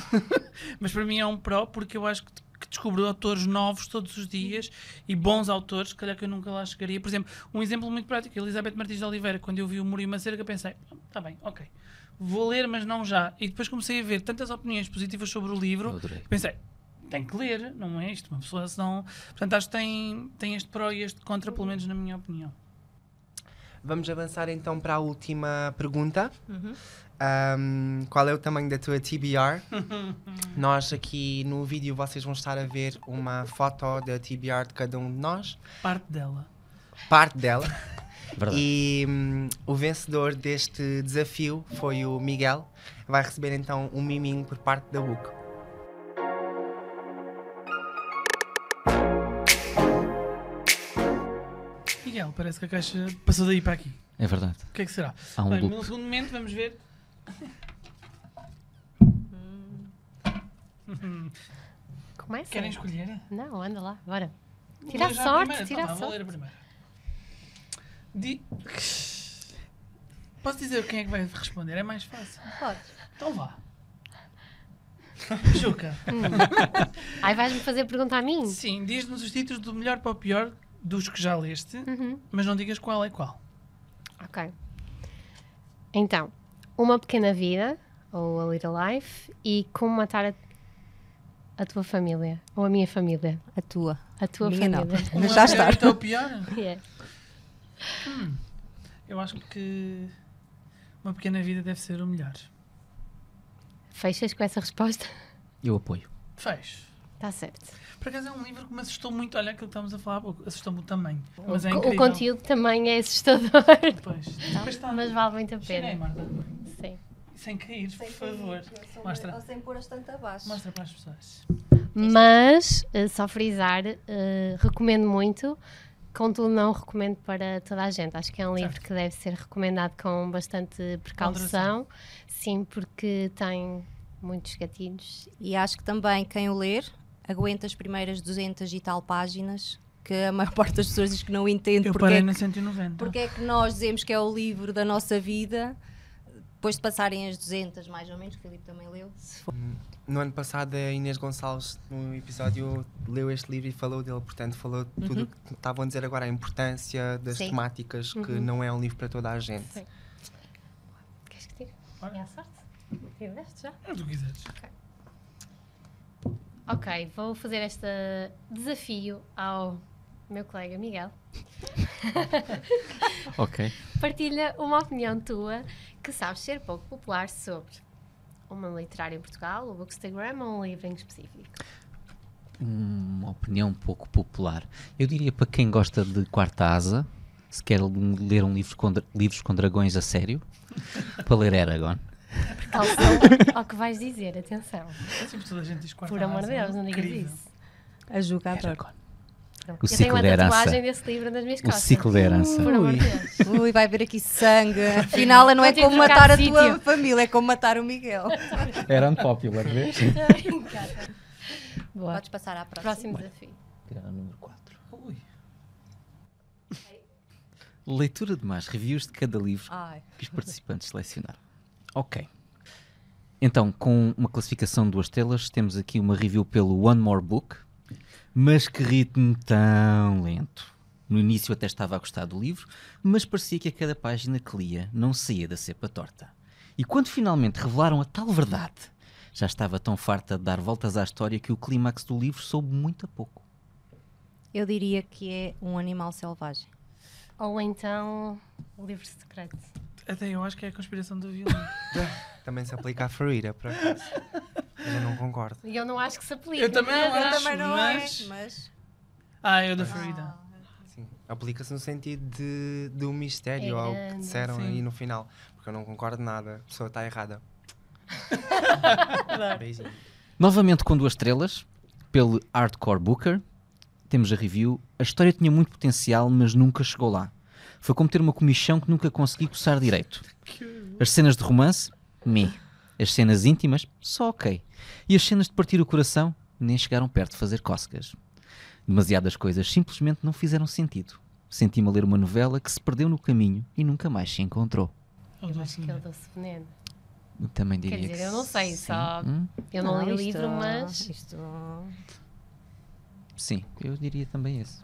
mas para mim é um pró porque eu acho que descubro autores novos todos os dias e bons autores, se calhar que eu nunca lá chegaria. Por exemplo, um exemplo muito prático, Elizabeth Martins de Oliveira, quando eu vi o Muro e uma Cerca, pensei, está bem, ok, vou ler, mas não já. E depois comecei a ver tantas opiniões positivas sobre o livro, pensei, tem que ler, não é isto, uma pessoa senão... Portanto, acho que tem este pró e este contra, pelo menos na minha opinião. Vamos avançar então para a última pergunta. Qual é o tamanho da tua TBR? Nós aqui no vídeo vocês vão estar a ver uma foto da TBR de cada um de nós. Parte dela. Parte dela. Verdade. E o vencedor deste desafio foi o Miguel. Vai receber então um miminho por parte da WUC. Miguel, parece que a caixa passou daí para aqui. É verdade. O que é que será? Há um Bem, loop. no segundo momento, vamos ver. Começa? Querem escolher? Não, anda lá, bora. Vou Tira a ler já sorte, primeira. tira Então a vá, vou ler sorte. a primeira. Posso dizer quem é que vai responder? É mais fácil. Podes. Então vá. Juca. Aí vais-me fazer pergunta a mim? Sim, diz-nos os títulos do melhor para o pior dos que já leste, mas não digas qual é qual. Ok. Então, Uma Pequena Vida, ou A Little Life, e Como Matar a Tua Família, ou a Minha Família. A tua. A tua Minha não. família. Mas já está. Então o pior? Yeah. Eu acho que Uma Pequena Vida deve ser o melhor. Fechas com essa resposta? Eu apoio. Fecho. Está certo. Por acaso é um livro que me assustou muito. Olha aquilo que estávamos a falar há pouco. Assustou-me o tamanho. Mas é O incrível. conteúdo também é assustador, Pois. Depois está. mas vale muito a Cheira aí, pena. Marta. Sim. Sem cair, por favor. Mostra. Ou sem pôr as tanto abaixo. Mostra para as pessoas. Mas, só frisar, recomendo muito, contudo não recomendo para toda a gente. Acho que é um livro Certo. que deve ser recomendado com bastante precaução. Sim, porque tem muitos gatilhos. E acho que também quem o ler aguenta as primeiras 200 e tal páginas, que a maior parte das pessoas diz que não entende Eu porque parei é, na 190. porque é que nós dizemos que é o livro da nossa vida, depois de passarem as 200 mais ou menos, que o Filipe também leu. Se for. No ano passado a Inês Gonçalves no episódio leu este livro e falou dele, portanto falou tudo o que estavam a dizer agora, a importância das Sim. temáticas, que não é um livro para toda a gente. Sim. Queres que tire? Bora. É a sorte? Tiveste já? Como tu quiseres. Ok, vou fazer este desafio ao meu colega Miguel. Ok. Partilha uma opinião tua que sabes ser pouco popular sobre uma literária em Portugal, o Bookstagram ou um livro em específico. Uma opinião pouco popular. Eu diria para quem gosta de Quarta Asa, se quer ler livros com dragões a sério, para ler Eragon. Precaução ao que vais dizer, atenção. É sempre toda a gente diz quarta Por amor de asa, Deus, não digas incrível. isso. A julgar. Eragon. Não. O Eu ciclo tenho uma da herança. tatuagem desse livro nas minhas O costas. ciclo da herança. Por amor de Deus. Ui, vai haver aqui sangue. Afinal, não é Vou ter que como trocar matar a de tua sítio. família, é como matar o Miguel. Era unpopular, vês? Estou a brincar. Boa. Podes passar à próxima. Próximo desafio. Tirar a número 4. Ui. Leitura de mais reviews de cada livro Ai. que os participantes selecionaram. Ok. Então, com uma classificação de 2 estrelas, temos aqui uma review pelo One More Book, mas que ritmo tão lento. No início até estava a gostar do livro, mas parecia que a cada página que lia não saía da cepa torta. E quando finalmente revelaram a tal verdade, já estava tão farta de dar voltas à história que o clímax do livro soube muito a pouco. Eu diria que é um animal selvagem. Ou então o livro secreto. Até eu acho que é a conspiração do violino. Também se aplica à Ferreira, por acaso. Mas eu não concordo. E eu não acho que se aplique. Eu também não mas- acho. Também não mas- é, mas... Eu da Ferida. Sim, aplica-se no sentido de um mistério, É ao que grande, disseram sim. aí no final. Porque eu não concordo nada, a pessoa está errada. Beijinho. Novamente com 2 estrelas, pelo Hardcore Booker, temos a review. A história tinha muito potencial, mas nunca chegou lá. Foi como ter uma comichão que nunca consegui coçar direito. As cenas de romance, meh. As cenas íntimas, só ok. E as cenas de partir o coração, nem chegaram perto de fazer cócegas. Demasiadas coisas simplesmente não fizeram sentido. Senti-me a ler uma novela que se perdeu no caminho e nunca mais se encontrou. Ou Eu do acho que é o cinema. Doce Veneno. Eu também diria Quer dizer, que eu não sei, sim. só. Eu não li o isto- livro, mas. Isto... Sim, eu diria também esse.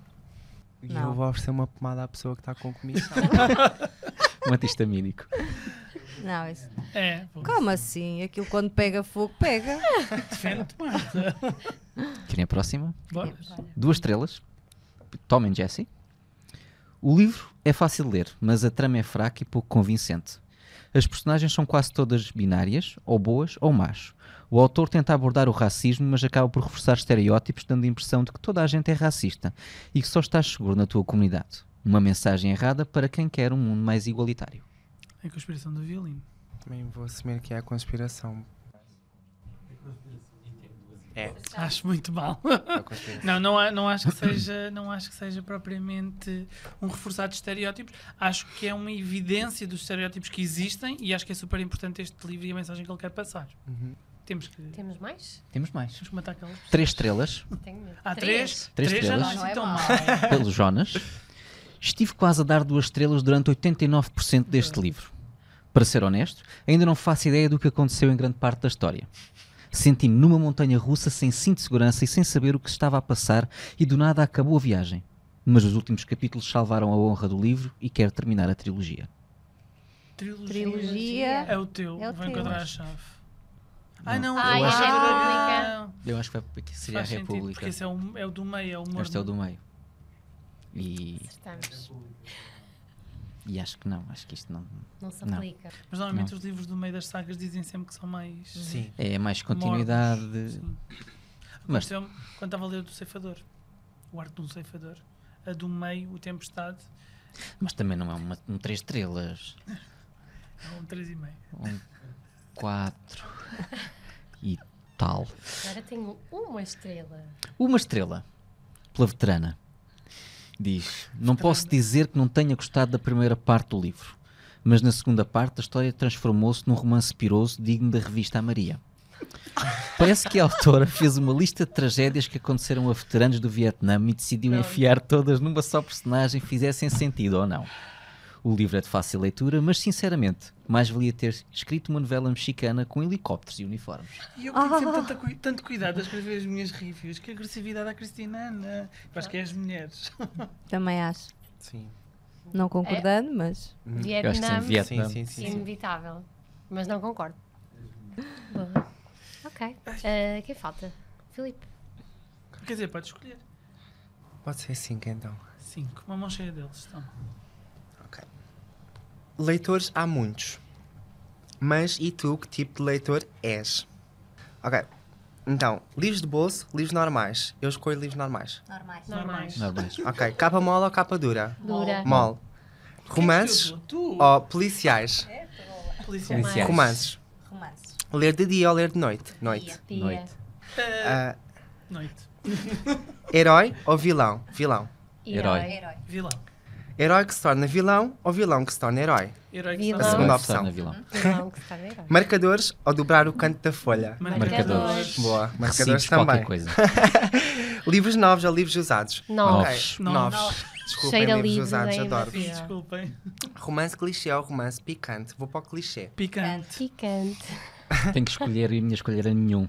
E Não. eu vou oferecer uma pomada à pessoa que está com comissão. Um antistamínico. Não, isso... É, pô, Como assim? Aquilo quando pega fogo, pega. defende-te, Marta. Querem a próxima? Bora. 2 estrelas. Tom and Jesse. O livro é fácil de ler, mas a trama é fraca e pouco convincente. As personagens são quase todas binárias, ou boas ou más. O autor tenta abordar o racismo, mas acaba por reforçar estereótipos, dando a impressão de que toda a gente é racista e que só estás seguro na tua comunidade. Uma mensagem errada para quem quer um mundo mais igualitário. A conspiração do violino. Também vou assumir que é a conspiração. É, Acho muito mal. a conspiração. Não acho que seja propriamente um reforçar de estereótipos. Acho que é uma evidência dos estereótipos que existem e acho que é super importante este livro e a mensagem que ele quer passar. Uhum. Temos que Temos mais? Temos mais. temos que matar aquelas. 3 estrelas, Tenho medo. Ah, Três? 3? Três 3 já não estrelas. é assim tão Não mal. é pelo Jonas. Estive quase a dar 2 estrelas durante 89% deste livro. Para ser honesto, ainda não faço ideia do que aconteceu em grande parte da história. Senti-me numa montanha russa sem cinto de segurança e sem saber o que se estava a passar e do nada acabou a viagem. Mas os últimos capítulos salvaram a honra do livro e quero terminar a trilogia. Trilogia. É o teu. É o Vou teu. encontrar a chave. Ai não, Ai, eu é acho a que República. não. Eu acho que seria Faz a sentido, República. porque esse é o do meio, é o morno. Este é o do meio. E Acertamos. acho que não, acho que isto não. Não se Não. aplica. Mas normalmente os livros do meio das sagas dizem sempre que são mais Sim. É mais continuidade. mornos. Sim. Mas- Aconteceu-me quando estava a ler o do Ceifador. O Arte de um Ceifador. A do meio, o Tempestade, Mas também não é um 3 estrelas. é um 3,5. Um 4 e tal. Agora tenho uma estrela. Uma estrela pela veterana. Diz: não posso dizer que não tenha gostado da primeira parte do livro, mas na segunda parte a história transformou-se num romance piroso digno da revista A Maria. Parece que a autora fez uma lista de tragédias que aconteceram a veteranos do Vietnã e decidiu enfiar todas numa só personagem, fizessem sentido ou não. O livro é de fácil leitura, mas sinceramente, mais valia ter escrito uma novela mexicana com helicópteros e uniformes. E eu tenho sempre tanto cuidado a escrever as minhas reviews. Que agressividade à Cristina Ana. Eu acho que é as mulheres. Também acho. Sim. Não concordando, mas. Eu acho que sim, Vietnã, Vietnã. Sim, sim, sim. inevitável. Mas não concordo. Boa. Ok. Quem falta? Filipe. Quer dizer, pode escolher. Pode ser 5 então. 5. Uma mão cheia deles. Então. Ok. Leitores há muitos. Mas e tu, que tipo de leitor és? Ok. Então, livros de bolso, livros normais. Eu escolho livros normais. Normais. Normais. Não, mas- Ok. Capa mole ou capa dura? Dura. Mole. Romances Tu. ou policiais? Policiais. Policiais. Romances. Romances. Ler de dia ou ler de noite? Noite. Tia. Noite. Ah, Noite. herói ou vilão? Vilão. Herói. Herói. Vilão. Herói que se torna vilão ou vilão que se torna herói? Herói que Vilão. A está segunda Herói que se torna opção. vilão. Vilão que se torna herói. Marcadores ou dobrar o canto da folha? Marcadores. Boa. Marcadores Recibos, qualquer também. coisa. Livros novos ou livros usados? Novos. Ok, Novos. novos. Desculpem, Cheira livros livro usados, da adoro. Sim. Desculpem. Romance clichê ou romance picante? Vou para o clichê. Picante. Picante. Tenho que escolher e a minha escolha era nenhum.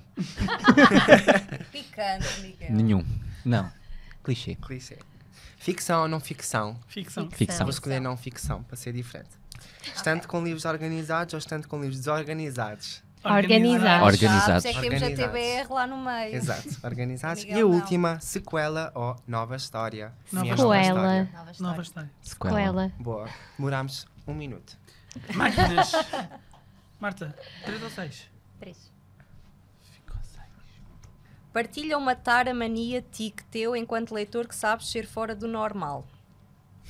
Picante, Miguel. Nenhum. Não. Clichê. Clichê. Ficção ou não ficção? Ficção. Ficção. Vou escolher não ficção, para ser diferente. Estando com livros organizados ou estando com livros desorganizados? Organizado. Organizados. Sabes, é que temos a Organizados. TBR lá no meio. Exato, organizados. Miguel, E a não. última, sequela ou nova história? Nova Minha Sequela. história. Nova história. Nova história. Sequela. Coela. Boa. Demorámos 1 minuto. Máquinas. Marta, 3 ou 6? 3. Ficou 6. Partilha ou matar a mania tique teu enquanto leitor que sabes ser fora do normal?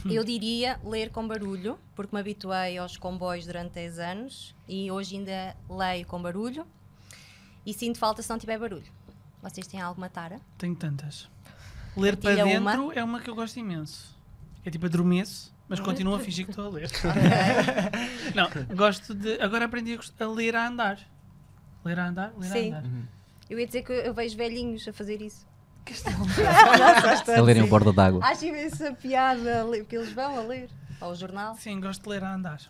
Eu diria ler com barulho, porque me habituei aos comboios durante 10 anos e hoje ainda leio com barulho e sinto falta se não tiver barulho. Vocês têm alguma tara? Tenho tantas. Ler para Partilha dentro uma. é uma que eu gosto imenso. É tipo adormeço, mas continuo a fingir que estou a ler. Não, gosto de. Agora aprendi a ler a andar. Ler a andar? Ler Sim. a andar. Eu ia dizer que eu vejo velhinhos a fazer isso. Castelo. A lerem o borda d'água. Acho imensa piada, porque eles vão a ler ao jornal. Sim, gosto de ler a andar.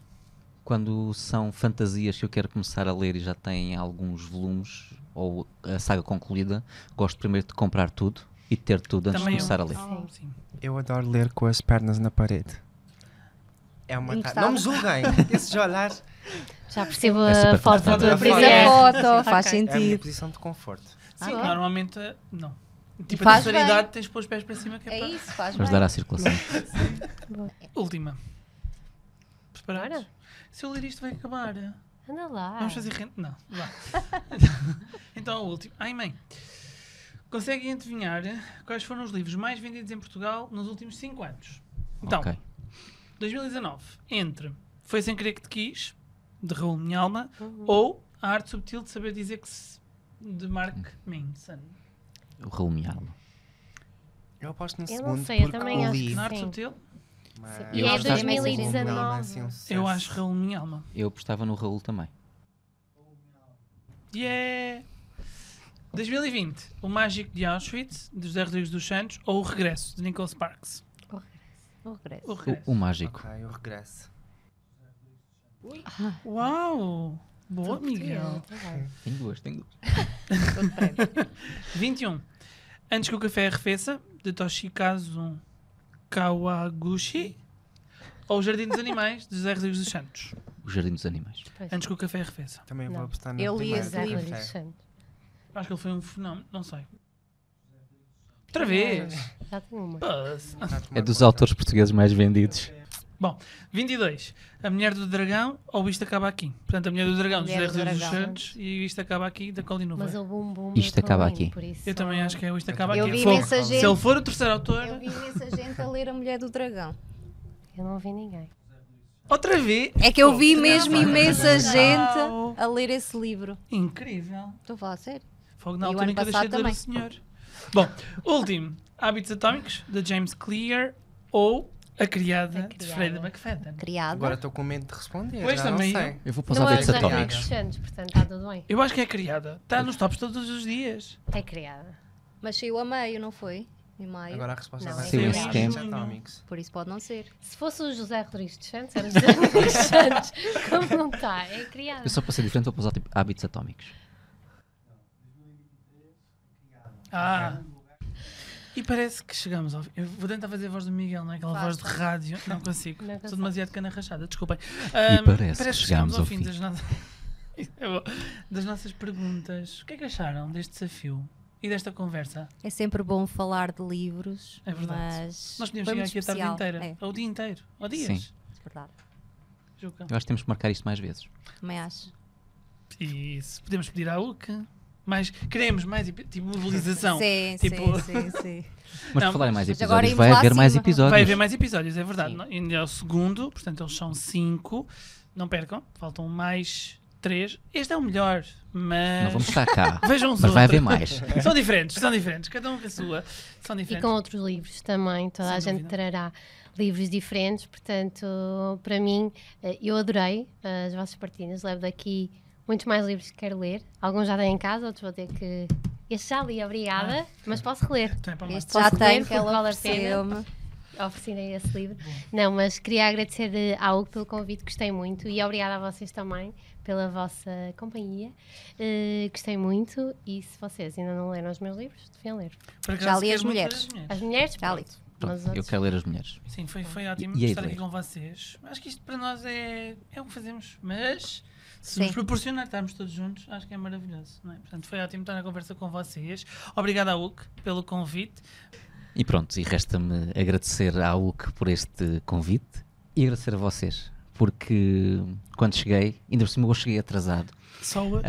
Quando são fantasias que eu quero começar a ler e já têm alguns volumes ou a saga concluída, gosto primeiro de comprar tudo e de ter tudo antes Também de começar a ler. Sim. Eu adoro ler com as pernas na parede. É uma Encostado. Não me julguem, esses olhares. Já percebo É super a foto confortável. do A Por isso Sim. a É. foto, faz É a minha sentido. posição de conforto. Sim, Ah, normalmente não. Tipo, a faz terceira bem. idade tens de pôr os pés para cima que é É para... isso, faz Para bem. ajudar à circulação. Última. Preparados? Bora. Se eu ler isto vai acabar. Anda lá. Vamos fazer renda? Não, vá. Então a última. Ai mãe, conseguem adivinhar quais foram os livros mais vendidos em Portugal nos últimos 5 anos? Então, Ok. 2019, entre Foi Sem Querer Que Te Quis, de Raul Minhalma, ou A Arte Subtil de Saber Dizer Que Se, de Mark Manson. O Raul Minhalma. Eu aposto no Eu segundo não sei, eu porque também o acho li. que Na Arte sim. Subtil, Mas E é acho que 2019. não é assim um sucesso. eu acho Raul Minhalma. Eu apostava no Raul também. Yeah! 2020, O Mágico de Auschwitz, de José Rodrigues dos Santos, ou O Regresso, de Nicholas Sparks. O regresso. O Regresso. O Mágico. Ok, eu regresso. Uau! Boa, Miguel. Tenho duas. 21. Antes que o café arrefeça, de Toshikazu Kawaguchi, ou O Jardim dos Animais, de José Rodrigues dos Santos. O Jardim dos Animais. Antes que o café arrefeça. Também vou Não. apostar na Eu li primeira. esse José livro. Rodrigues Santos. Acho que ele foi um fenómeno, não sei. Outra vez! Já tenho uma. Buzz. É dos autores portugueses mais vendidos. Bom, 22. A Mulher do Dragão ou Isto Acaba Aqui. Portanto, A Mulher do Dragão, de José Mulher do Rodrigues dos Dragão. Santos, e Isto Acaba Aqui, da Colin Mas Hoover. o Bum Bum Isto é tão acaba lindo, aqui. por isso Eu também acho que é o Isto Acaba Eu Aqui. vi Fogo. imensa Se ele gente. for o terceiro autor... Eu vi imensa gente a ler A Mulher do Dragão. Eu não vi ninguém. Outra vez! É que eu vi Fogo. mesmo Não, imensa não. gente a ler esse livro. Incrível. Estou a falar a sério. Fogo na E o altura ano em que eu deixei de passado ler o senhor. Bom, último. Hábitos Atómicos, de James Clear, ou A Criada, A de Criada. Freida McFadden. Criada. Agora estou com medo de responder. Pois, já também não eu. sei. Eu vou para os Não é hábitos José Rodrigues atómicos. Santos, portanto está tudo bem. Eu acho que é Criada. Está nos tops todos os dias. É criada. Mas saiu a meio, não foi? Em maio. Agora a resposta Não, vai é ser Saiu os em hábitos setembro. atómicos. Por isso pode não ser. Se fosse o José Rodrigues dos Santos, era José Rodrigues dos Santos. Como não está? É criada. Eu só para ser diferente vou para os hábitos atómicos. Ah. E parece que chegamos ao... Eu vou tentar fazer a voz do Miguel, não é? Aquela voz de rádio. Não consigo. Não Sou consegue. demasiado cana rachada, desculpem. parece que que chegamos ao fim fim. das nossas perguntas. O que é que acharam deste desafio e desta conversa? É sempre bom falar de livros. É verdade. Mas Nós podíamos foi chegar muito aqui a tarde especial. inteira. É, Ou o dia inteiro. Ou dias. Sim. verdade. Juca. Eu acho que temos que marcar isto mais vezes. Também acho. Isso. Podemos pedir à UC. Queremos mais tipo mobilização. Sim, tipo- sim, sim. Mas Não, por falar em mais mas agora episódios, ímos vai lá haver mais acima. episódios. Vai haver mais episódios, é verdade. Sim. Não? Ainda é o segundo, portanto eles são 5. Não percam, faltam mais 3. Este é o melhor, mas. Não vamos estar cá. Vejam os Mas vai outros. haver mais. São diferentes, cada um com a sua. São E diferentes. com outros livros também, toda Sem a gente dúvida. trará livros diferentes, portanto, para mim, eu adorei as vossas partilhas, levo daqui muitos mais livros que quero ler, alguns já tenho em casa, outros vou ter que... Este já li, obrigada, mas posso reler. Então é para mais. Este já Posso tem ler, que ela porque vale a pena. ofereceu-me. Oferecerei esse livro. Não, mas queria agradecer à UC pelo convite, gostei muito e obrigada a vocês também pela vossa companhia. Gostei muito e se vocês ainda não leram os meus livros, deviam ler. Por acaso, Já li quero as muito mulheres. ver As mulheres, Já li. pronto. Pronto, Mas eu outros- quero ler as mulheres. Sim, foi ótimo E aí, estar aqui Adelaide? com vocês. Acho que isto para nós é o que fazemos, mas se Sim. nos proporcionar estarmos todos juntos, acho que é maravilhoso. Não é? Portanto, foi ótimo estar na conversa com vocês. Obrigado à UC pelo convite. E pronto, e resta-me agradecer à UC por este convite e agradecer a vocês, porque quando cheguei, ainda por cima eu cheguei atrasado. Só hoje.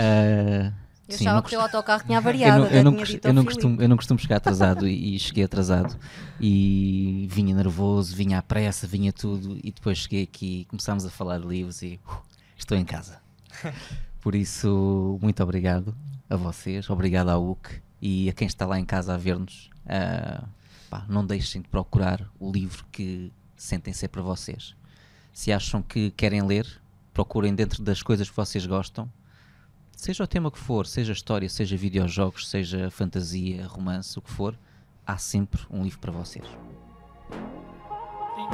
Eu Sim, achava não que o teu costu- autocarro tinha eu avariado. não, até eu não tinha costu- dito eu ao não Filipe. costumo, eu não costumo chegar atrasado e cheguei atrasado e vinha nervoso, vinha à pressa, vinha tudo e depois cheguei aqui e começámos a falar de livros e estou em casa. Por isso, muito obrigado a vocês, obrigado à UC e a quem está lá em casa a ver-nos. Pá, não deixem de procurar o livro que sentem ser para vocês. Se acham que querem ler, procurem dentro das coisas que vocês gostam, seja o tema que for, seja história, seja videojogos, seja fantasia, romance, o que for, há sempre um livro para vocês. Sim.